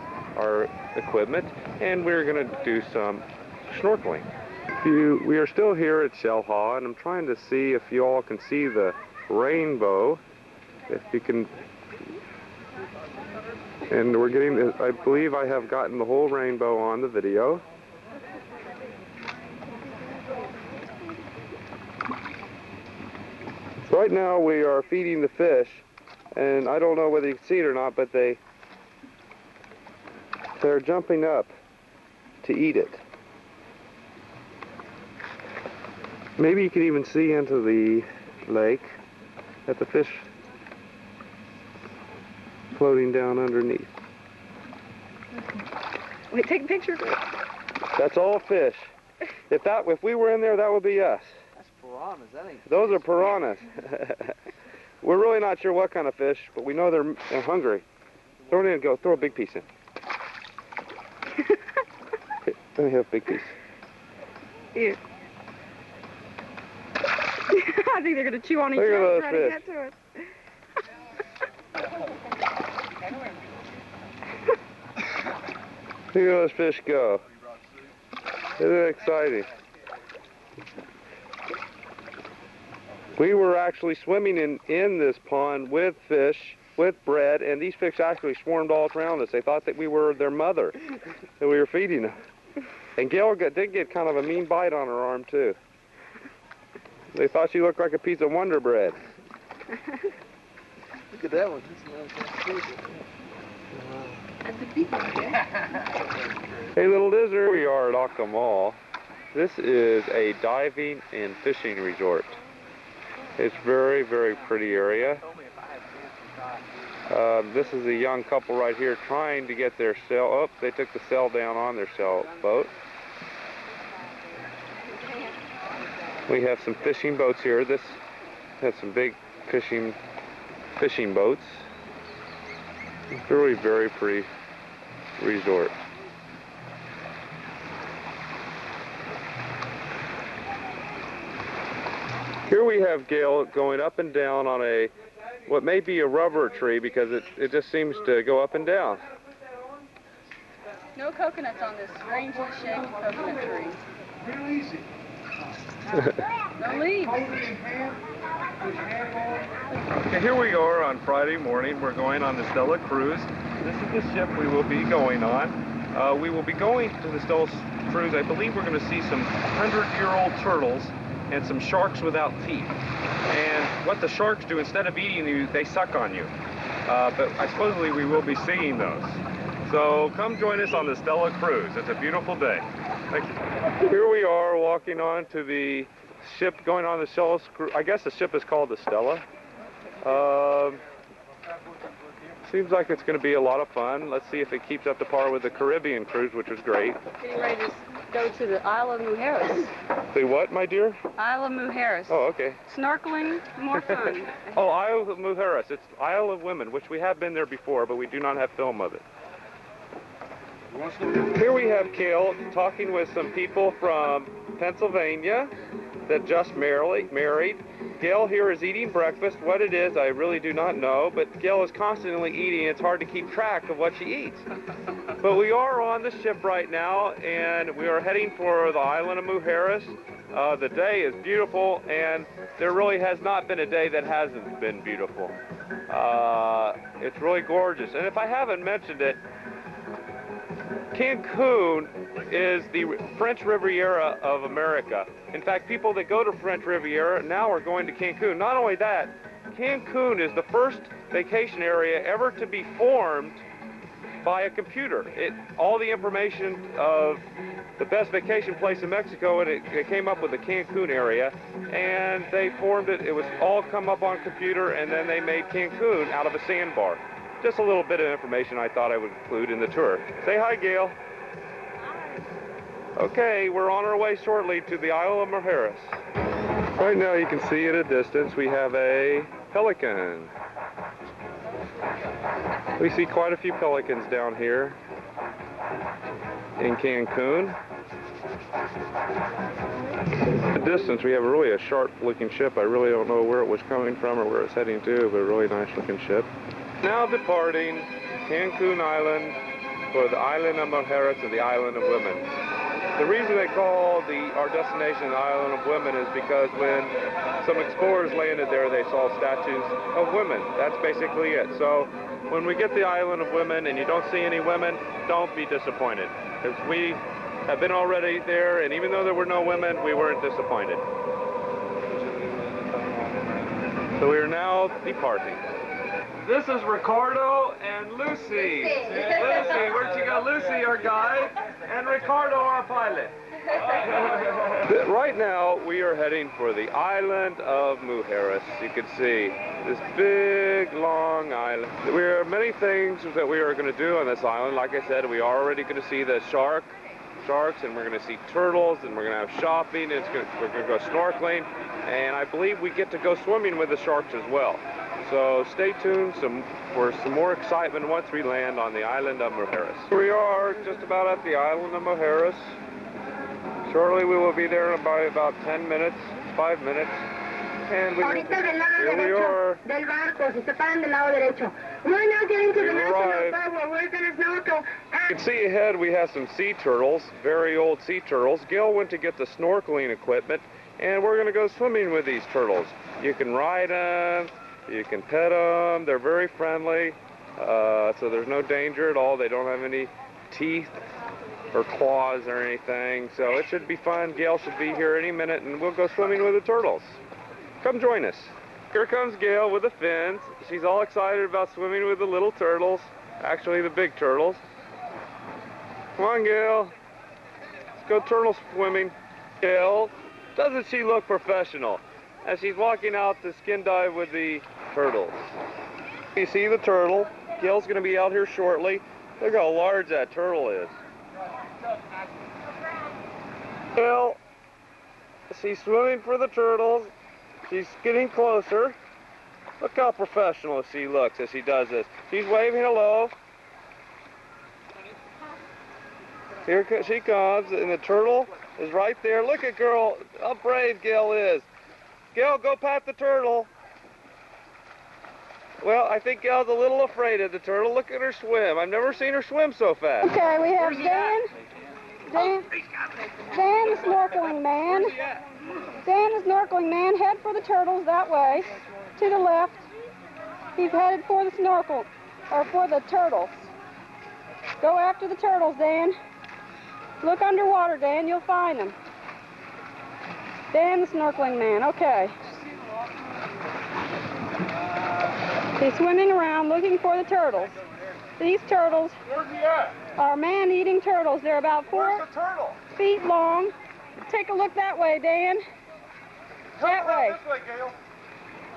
equipment, and we're going to do some snorkeling. We are still here at Shellha, and I'm trying to see if you all can see the rainbow. If you can, and we're getting, I believe I have gotten the whole rainbow on the video. Right now we are feeding the fish, and I don't know whether you can see it or not, but they're jumping up to eat it. Maybe you can even see into the lake at the fish floating down underneath. Wait, take a picture. That's all fish. If we were in there, that would be us. That's piranhas, that ain't. Those are piranhas. We're really not sure what kind of fish, but we know they're hungry. Throw it in and go. Throw a big piece in. Let me have a big piece. Here. I think they're going to chew on each Look at other those trying to fish. get to us. Look at those fish go. Isn't it exciting? We were actually swimming in this pond with fish, with bread, and these fish actually swarmed all around us. They thought that we were their mother, that we were feeding them. And Gayle did get kind of a mean bite on her arm, too. They thought she looked like a piece of Wonder Bread. Look at that one. That's a big one, Hey, little lizard. We are at Occa Mall. This is a diving and fishing resort. It's very, very pretty area. This is a young couple right here trying to get their sail. Oh, they took the sail down on their sailboat. We have some fishing boats here. This has some big fishing boats. Very, very pretty resort. Here we have Gayle going up and down on what may be a rubber tree because it just seems to go up and down. No coconuts on this strangely shaped coconut tree. Real easy. No leaves. Okay, here we are on Friday morning. We're going on the Stella cruise. This is the ship we will be going on. We will be going to the Stella cruise. I believe we're going to see some 100-year-old turtles and some sharks without teeth. And what the sharks do, instead of eating you, they suck on you. But I supposedly we will be seeing those. So come join us on the Stella cruise. It's a beautiful day. Thank you. Here we are walking on to the ship going on the Stella cruise. I guess the ship is called the Stella. Seems like it's going to be a lot of fun. Let's see if it keeps up to par with the Caribbean cruise, which was great. Getting ready to go to the Isle of Mujeres. The what, my dear? Isle of Mujeres. Oh, okay. Snorkeling, more fun. Oh, Isle of Mujeres. It's Isle of Women, which we have been there before, but we do not have film of it. Here we have Gayle talking with some people from Pennsylvania that just married. Gayle here is eating breakfast. What it is, I really do not know, but Gayle is constantly eating. It's hard to keep track of what she eats. But we are on the ship right now, and we are heading for the island of Mujeres. The day is beautiful, and there really has not been a day that hasn't been beautiful. It's really gorgeous. And if I haven't mentioned it, Cancun is the French Riviera of America. In fact, people that go to French Riviera now are going to Cancun. Not only that, Cancun is the first vacation area ever to be formed by a computer. All the information of the best vacation place in Mexico, and it came up with the Cancun area, and they formed it. It was all come up on computer, and then they made Cancun out of a sandbar. Just a little bit of information I thought I would include in the tour. Say hi, Gayle. Okay, we're on our way shortly to the Isle of Mujeres. Right now you can see at a distance we have a pelican. We see quite a few pelicans down here in Cancun. At a distance we have really a sharp looking ship. I really don't know where it was coming from or where it's heading to, but a really nice looking ship. Now departing Cancun Island for the island of Mujeres and the island of women. The reason they call our destination the Island of Women is because when some explorers landed there, they saw statues of women. That's basically it. So when we get the Island of Women and you don't see any women, don't be disappointed. Because we have been already there, and even though there were no women, we weren't disappointed. So we are now departing. This is Ricardo and Lucy. Lucy, where'd you go? Lucy, our guide, and Ricardo, our pilot. Right now, we are heading for the island of Mujeres. You can see this big, long island. There are many things that we are going to do on this island. Like I said, we are already going to see the sharks, and we're going to see turtles, and we're going to have shopping, and we're going to go snorkeling, and I believe we get to go swimming with the sharks as well. So stay tuned for some more excitement once we land on the island of Mujeres. Here we are just about at the island of Mujeres. Shortly we will be there in about 10 minutes, 5 minutes. And Ahorita del lado here we derecho are. del barco, si se paran del lado derecho. We're now getting to the We've national arrived. park where we're going to snorkel. You can see ahead we have some sea turtles, very old sea turtles. Gayle went to get the snorkeling equipment, and we're going to go swimming with these turtles. You can ride them, you can pet them, they're very friendly, so there's no danger at all. They don't have any teeth or claws or anything, so it should be fun. Gayle should be here any minute, and we'll go swimming with the turtles. Come join us. Here comes Gayle with the fins. She's all excited about swimming with the little turtles, actually the big turtles. Come on, Gayle. Let's go turtle swimming. Gayle, doesn't she look professional as she's walking out to skin dive with the turtles? You see the turtle. Gayle's going to be out here shortly. Look how large that turtle is. Gayle, she's swimming for the turtles. She's getting closer. Look how professional she looks as she does this. She's waving hello. Here she comes, and the turtle is right there. Look at girl, how brave Gayle is. Gayle, go pat the turtle. Well, I think Gayle's a little afraid of the turtle. Look at her swim. I've never seen her swim so fast. Okay, we have Dan the snorkeling man. Dan the snorkeling man, head for the turtles that way, to the left. He's headed for the snorkel, or for the turtles. Go after the turtles, Dan. Look underwater, Dan, you'll find them. Dan the snorkeling man, okay. He's swimming around looking for the turtles. These turtles are man-eating turtles. They're about 4 feet long. Take a look that way, Dan. That way. This way, Gayle.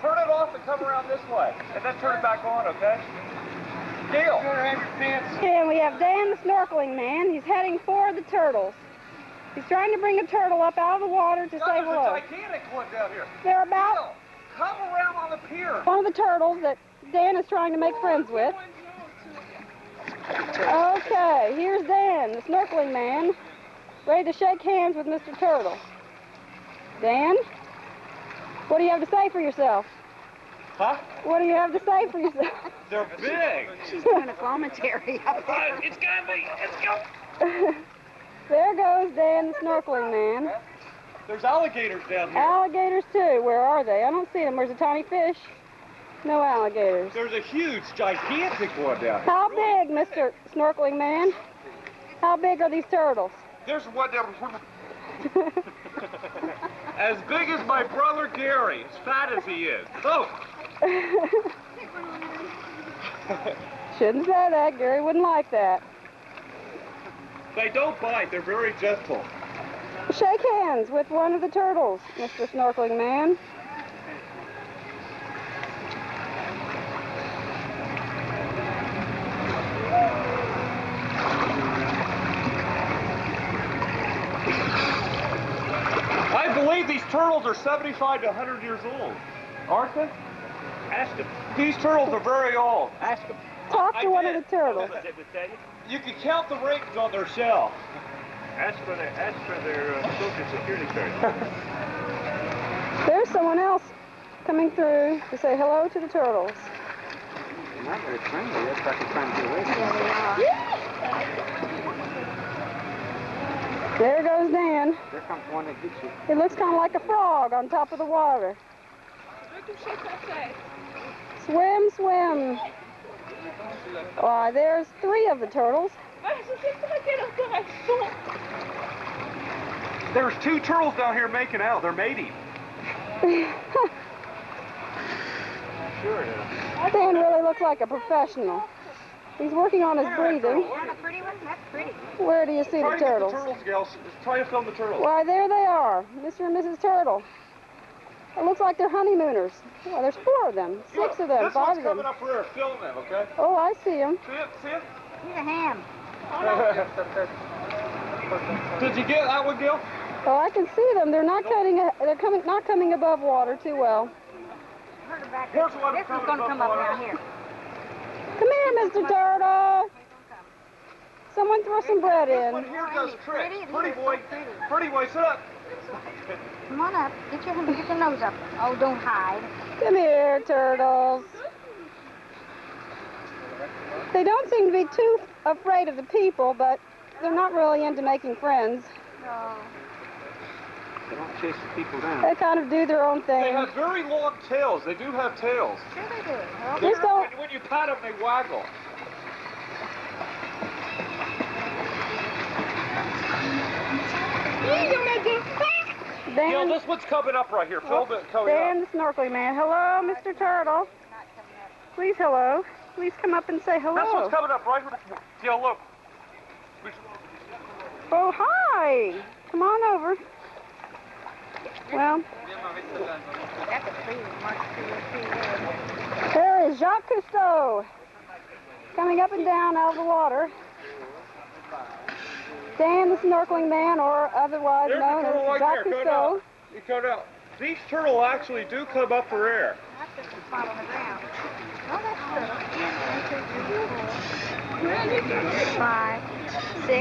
Turn it off and come around this way. And then turn it back on, okay? Gayle. And we have Dan the snorkeling man. He's heading for the turtles. He's trying to bring a turtle up out of the water to say hello. There's a gigantic one down here. They're about Gayle, come around on the pier. one of the turtles that Dan is trying to make friends with. Okay, here's Dan, the snorkeling man, ready to shake hands with Mr. Turtle. Dan, what do you have to say for yourself? Huh? What do you have to say for yourself? They're big. She's doing a commentary up there. It's got me. Let's go. There goes Dan, the snorkeling man. There's alligators down here. Alligators too, where are they? I don't see them. There's a tiny fish. No alligators. There's a huge, gigantic one down here. How big, Mr. Snorkeling Man? How big are these turtles? There's one down here. As big as my brother Gary, as fat as he is. Oh! Shouldn't say that. Gary wouldn't like that. They don't bite. They're very gentle. Shake hands with one of the turtles, Mr. Snorkeling Man. I believe these turtles are 75 to 100 years old. Aren't they? Ask them. These turtles are very old. Ask them. Talk to one of the turtles. You can count the rings on their shell. Ask for their social security card. There's someone else coming through to say hello to the turtles. They're not very friendly. That's why they're trying to get away from There goes Dan. There comes one that gets you. It looks kind of like a frog on top of the water. Swim, swim. Why, there's 3 of the turtles. There's 2 turtles down here making out. They're mating. Sure. Dan really looks like a professional. He's working on his breathing. A pretty one? That's pretty. Where do you see the turtles? Gayle. Try to film the turtles. Why, there they are, Mr. and Mrs. Turtle. It looks like they're honeymooners. Well, there's 4 of them, 6 of them, This 5 one's of them. coming up here. Film them, okay? Oh, I see them. See it? See it? He's a ham. Did you get that one, Gayle? Oh, I can see them. They're not not coming above water too well. Here's one This one's going to come up down here. Come here, Mr. Turtle. Someone throw some bread This one in. here does tricks. Pretty boy, sit up. Come on up. Get your nose up. Oh, don't hide. Come here, turtles. They don't seem to be too afraid of the people, but they're not really into making friends. No. They don't chase the people down. They kind of do their own thing. They have very long tails. They do have tails. Sure they do. Well, Just don't. When you pat them, they waggle. Gayle, Dan, this one's coming up right here. Film it coming Dan, up. the snorkeling man. Hello, Mr. Turtle. Please, hello. Please come up and say This one's hello. coming up right here. Gayle, look. Oh, hi. Come on over. Well, that's a tree. Mark tree. there is Jacques Cousteau coming up and down out of the water. Dan, the snorkeling man, or otherwise There's known the turtle as right Jacques there. Cousteau. You come out. These turtles actually do come up for air. That's just a spot on the ground. Oh, that's good. 5, 6. 6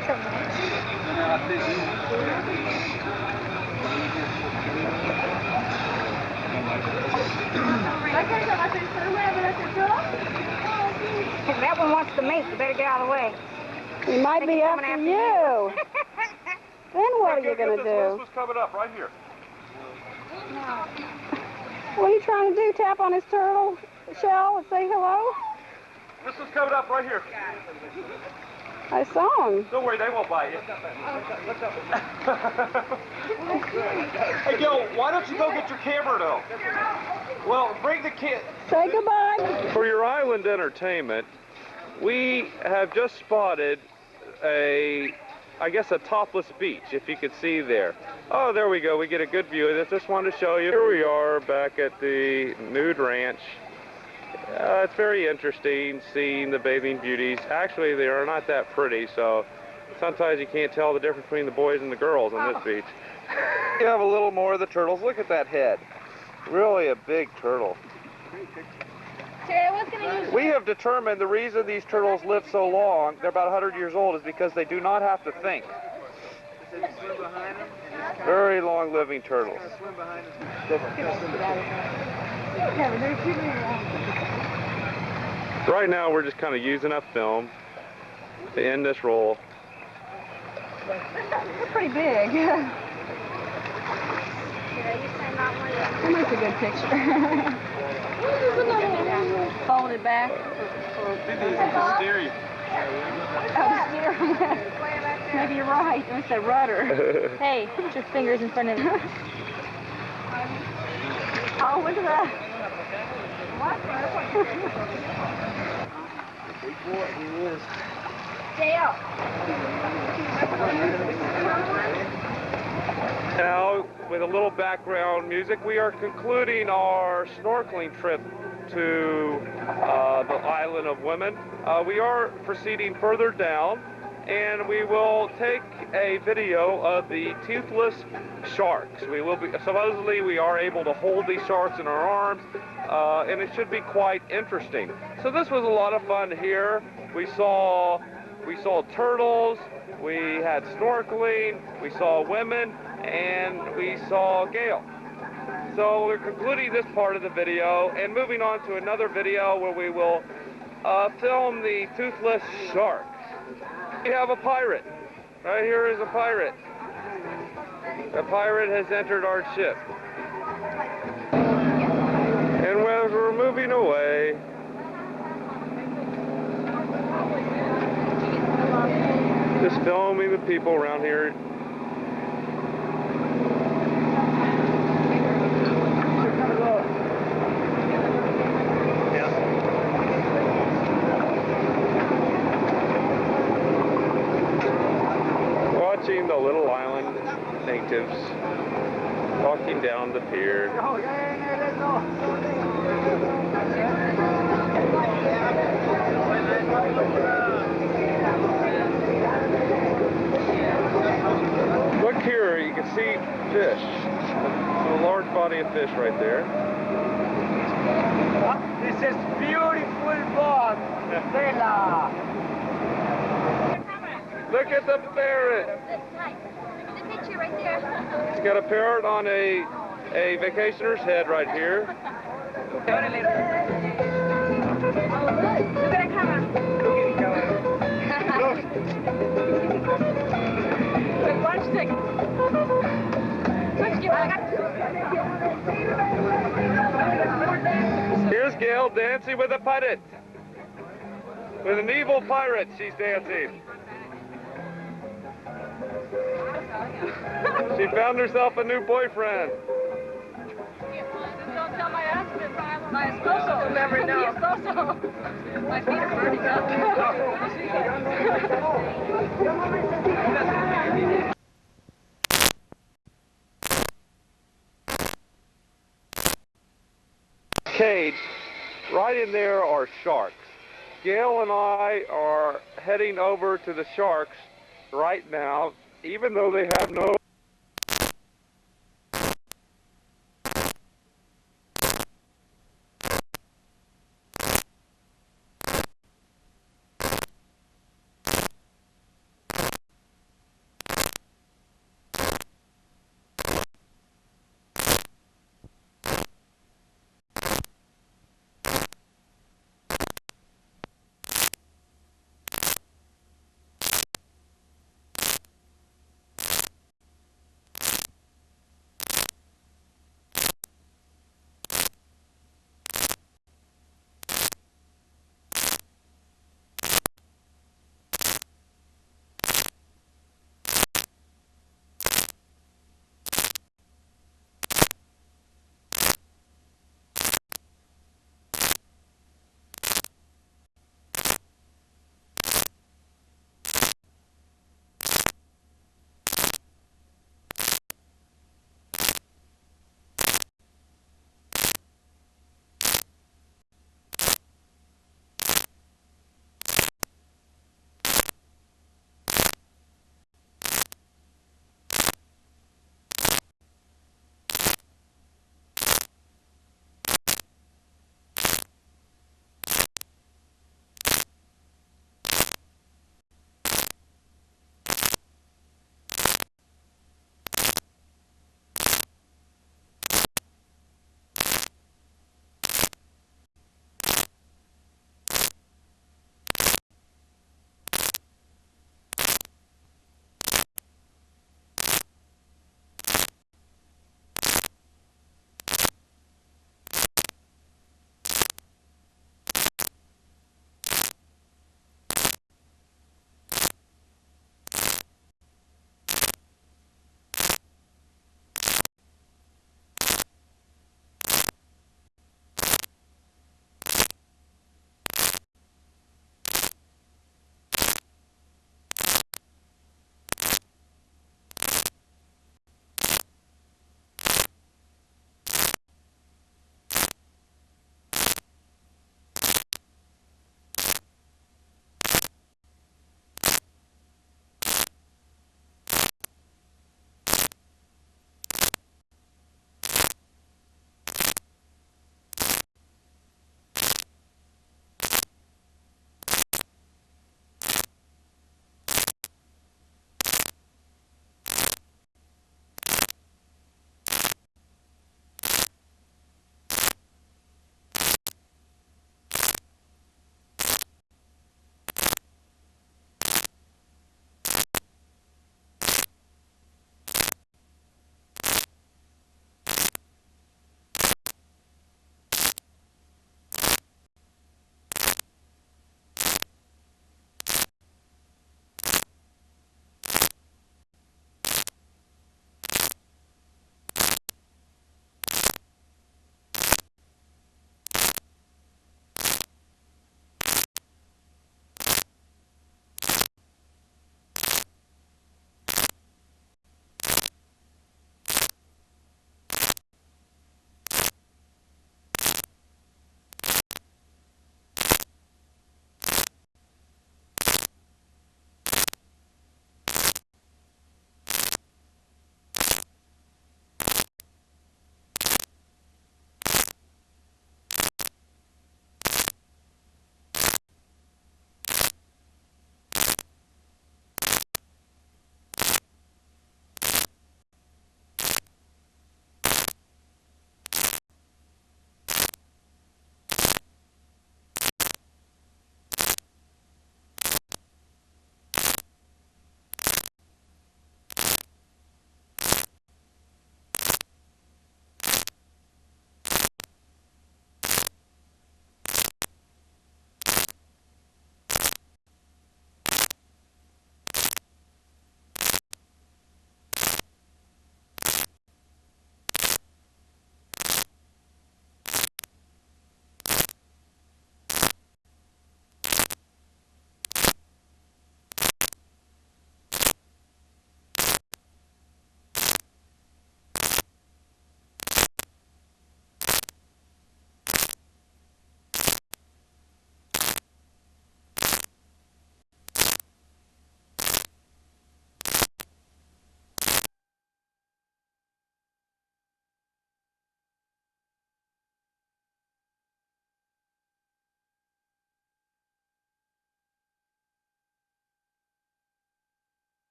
of them. That one wants to mate. You better get out of the way. He might be Think he's coming after after you. Then what are you going to This do? one's coming up right here. What are you trying to do? Tap on his turtle shell and say hello? This is coming up right here. I saw him. Don't worry, they won't bite you. Hey, Gayle, why don't you go get your camera, though? Well, bring the kid. Say goodbye. For your island entertainment, we have just spotted a topless beach, if you could see there. Oh, there we go. We get a good view of this. Just wanted to show you. Here we are back at the nude ranch. It's very interesting seeing the bathing beauties. Actually, they are not that pretty, so sometimes you can't tell the difference between the boys and the girls on this beach. You have a little more of the turtles. Look at that head. Really a big turtle. We have determined the reason these turtles live so long, they're about 100 years old, is because they do not have to think. Very long living turtles. Right now we're just kind of using up film to end this roll. They're pretty big. That makes a good picture. Folded back. Stereo. Oh, steer. Maybe you're right. It's a rudder. Hey, put your fingers in front of you. Oh, look at that. Now, with a little background music, we are concluding our snorkeling trip to the Island of Women. We are proceeding further down, and we will take a video of the toothless sharks. We will be, supposedly we are able to hold these sharks in our arms, and it should be quite interesting. So this was a lot of fun here. We saw turtles, we had snorkeling, we saw women, and we saw Gayle. So we're concluding this part of the video and moving on to another video where we will film the toothless shark. We have a pirate. Right here is a pirate. A pirate has entered our ship. And as we're moving away, just filming the people around here. Watching the little island natives walking down the pier. Look here, you can see fish. A large body of fish right there. This is beautiful boat, Bella. Look at the ferret. The picture right He's got a parrot on a vacationer's head right here. Look at that camera. Wait, why don't you take it? Here's Gayle dancing with a pirate. With an evil pirate, she's dancing. She found herself a new boyfriend. Don't tell my husband. My esposo. You'll never know. My feet are burning up. Cage, right in there are sharks. Gayle and I are heading over to the sharks right now, even though they have no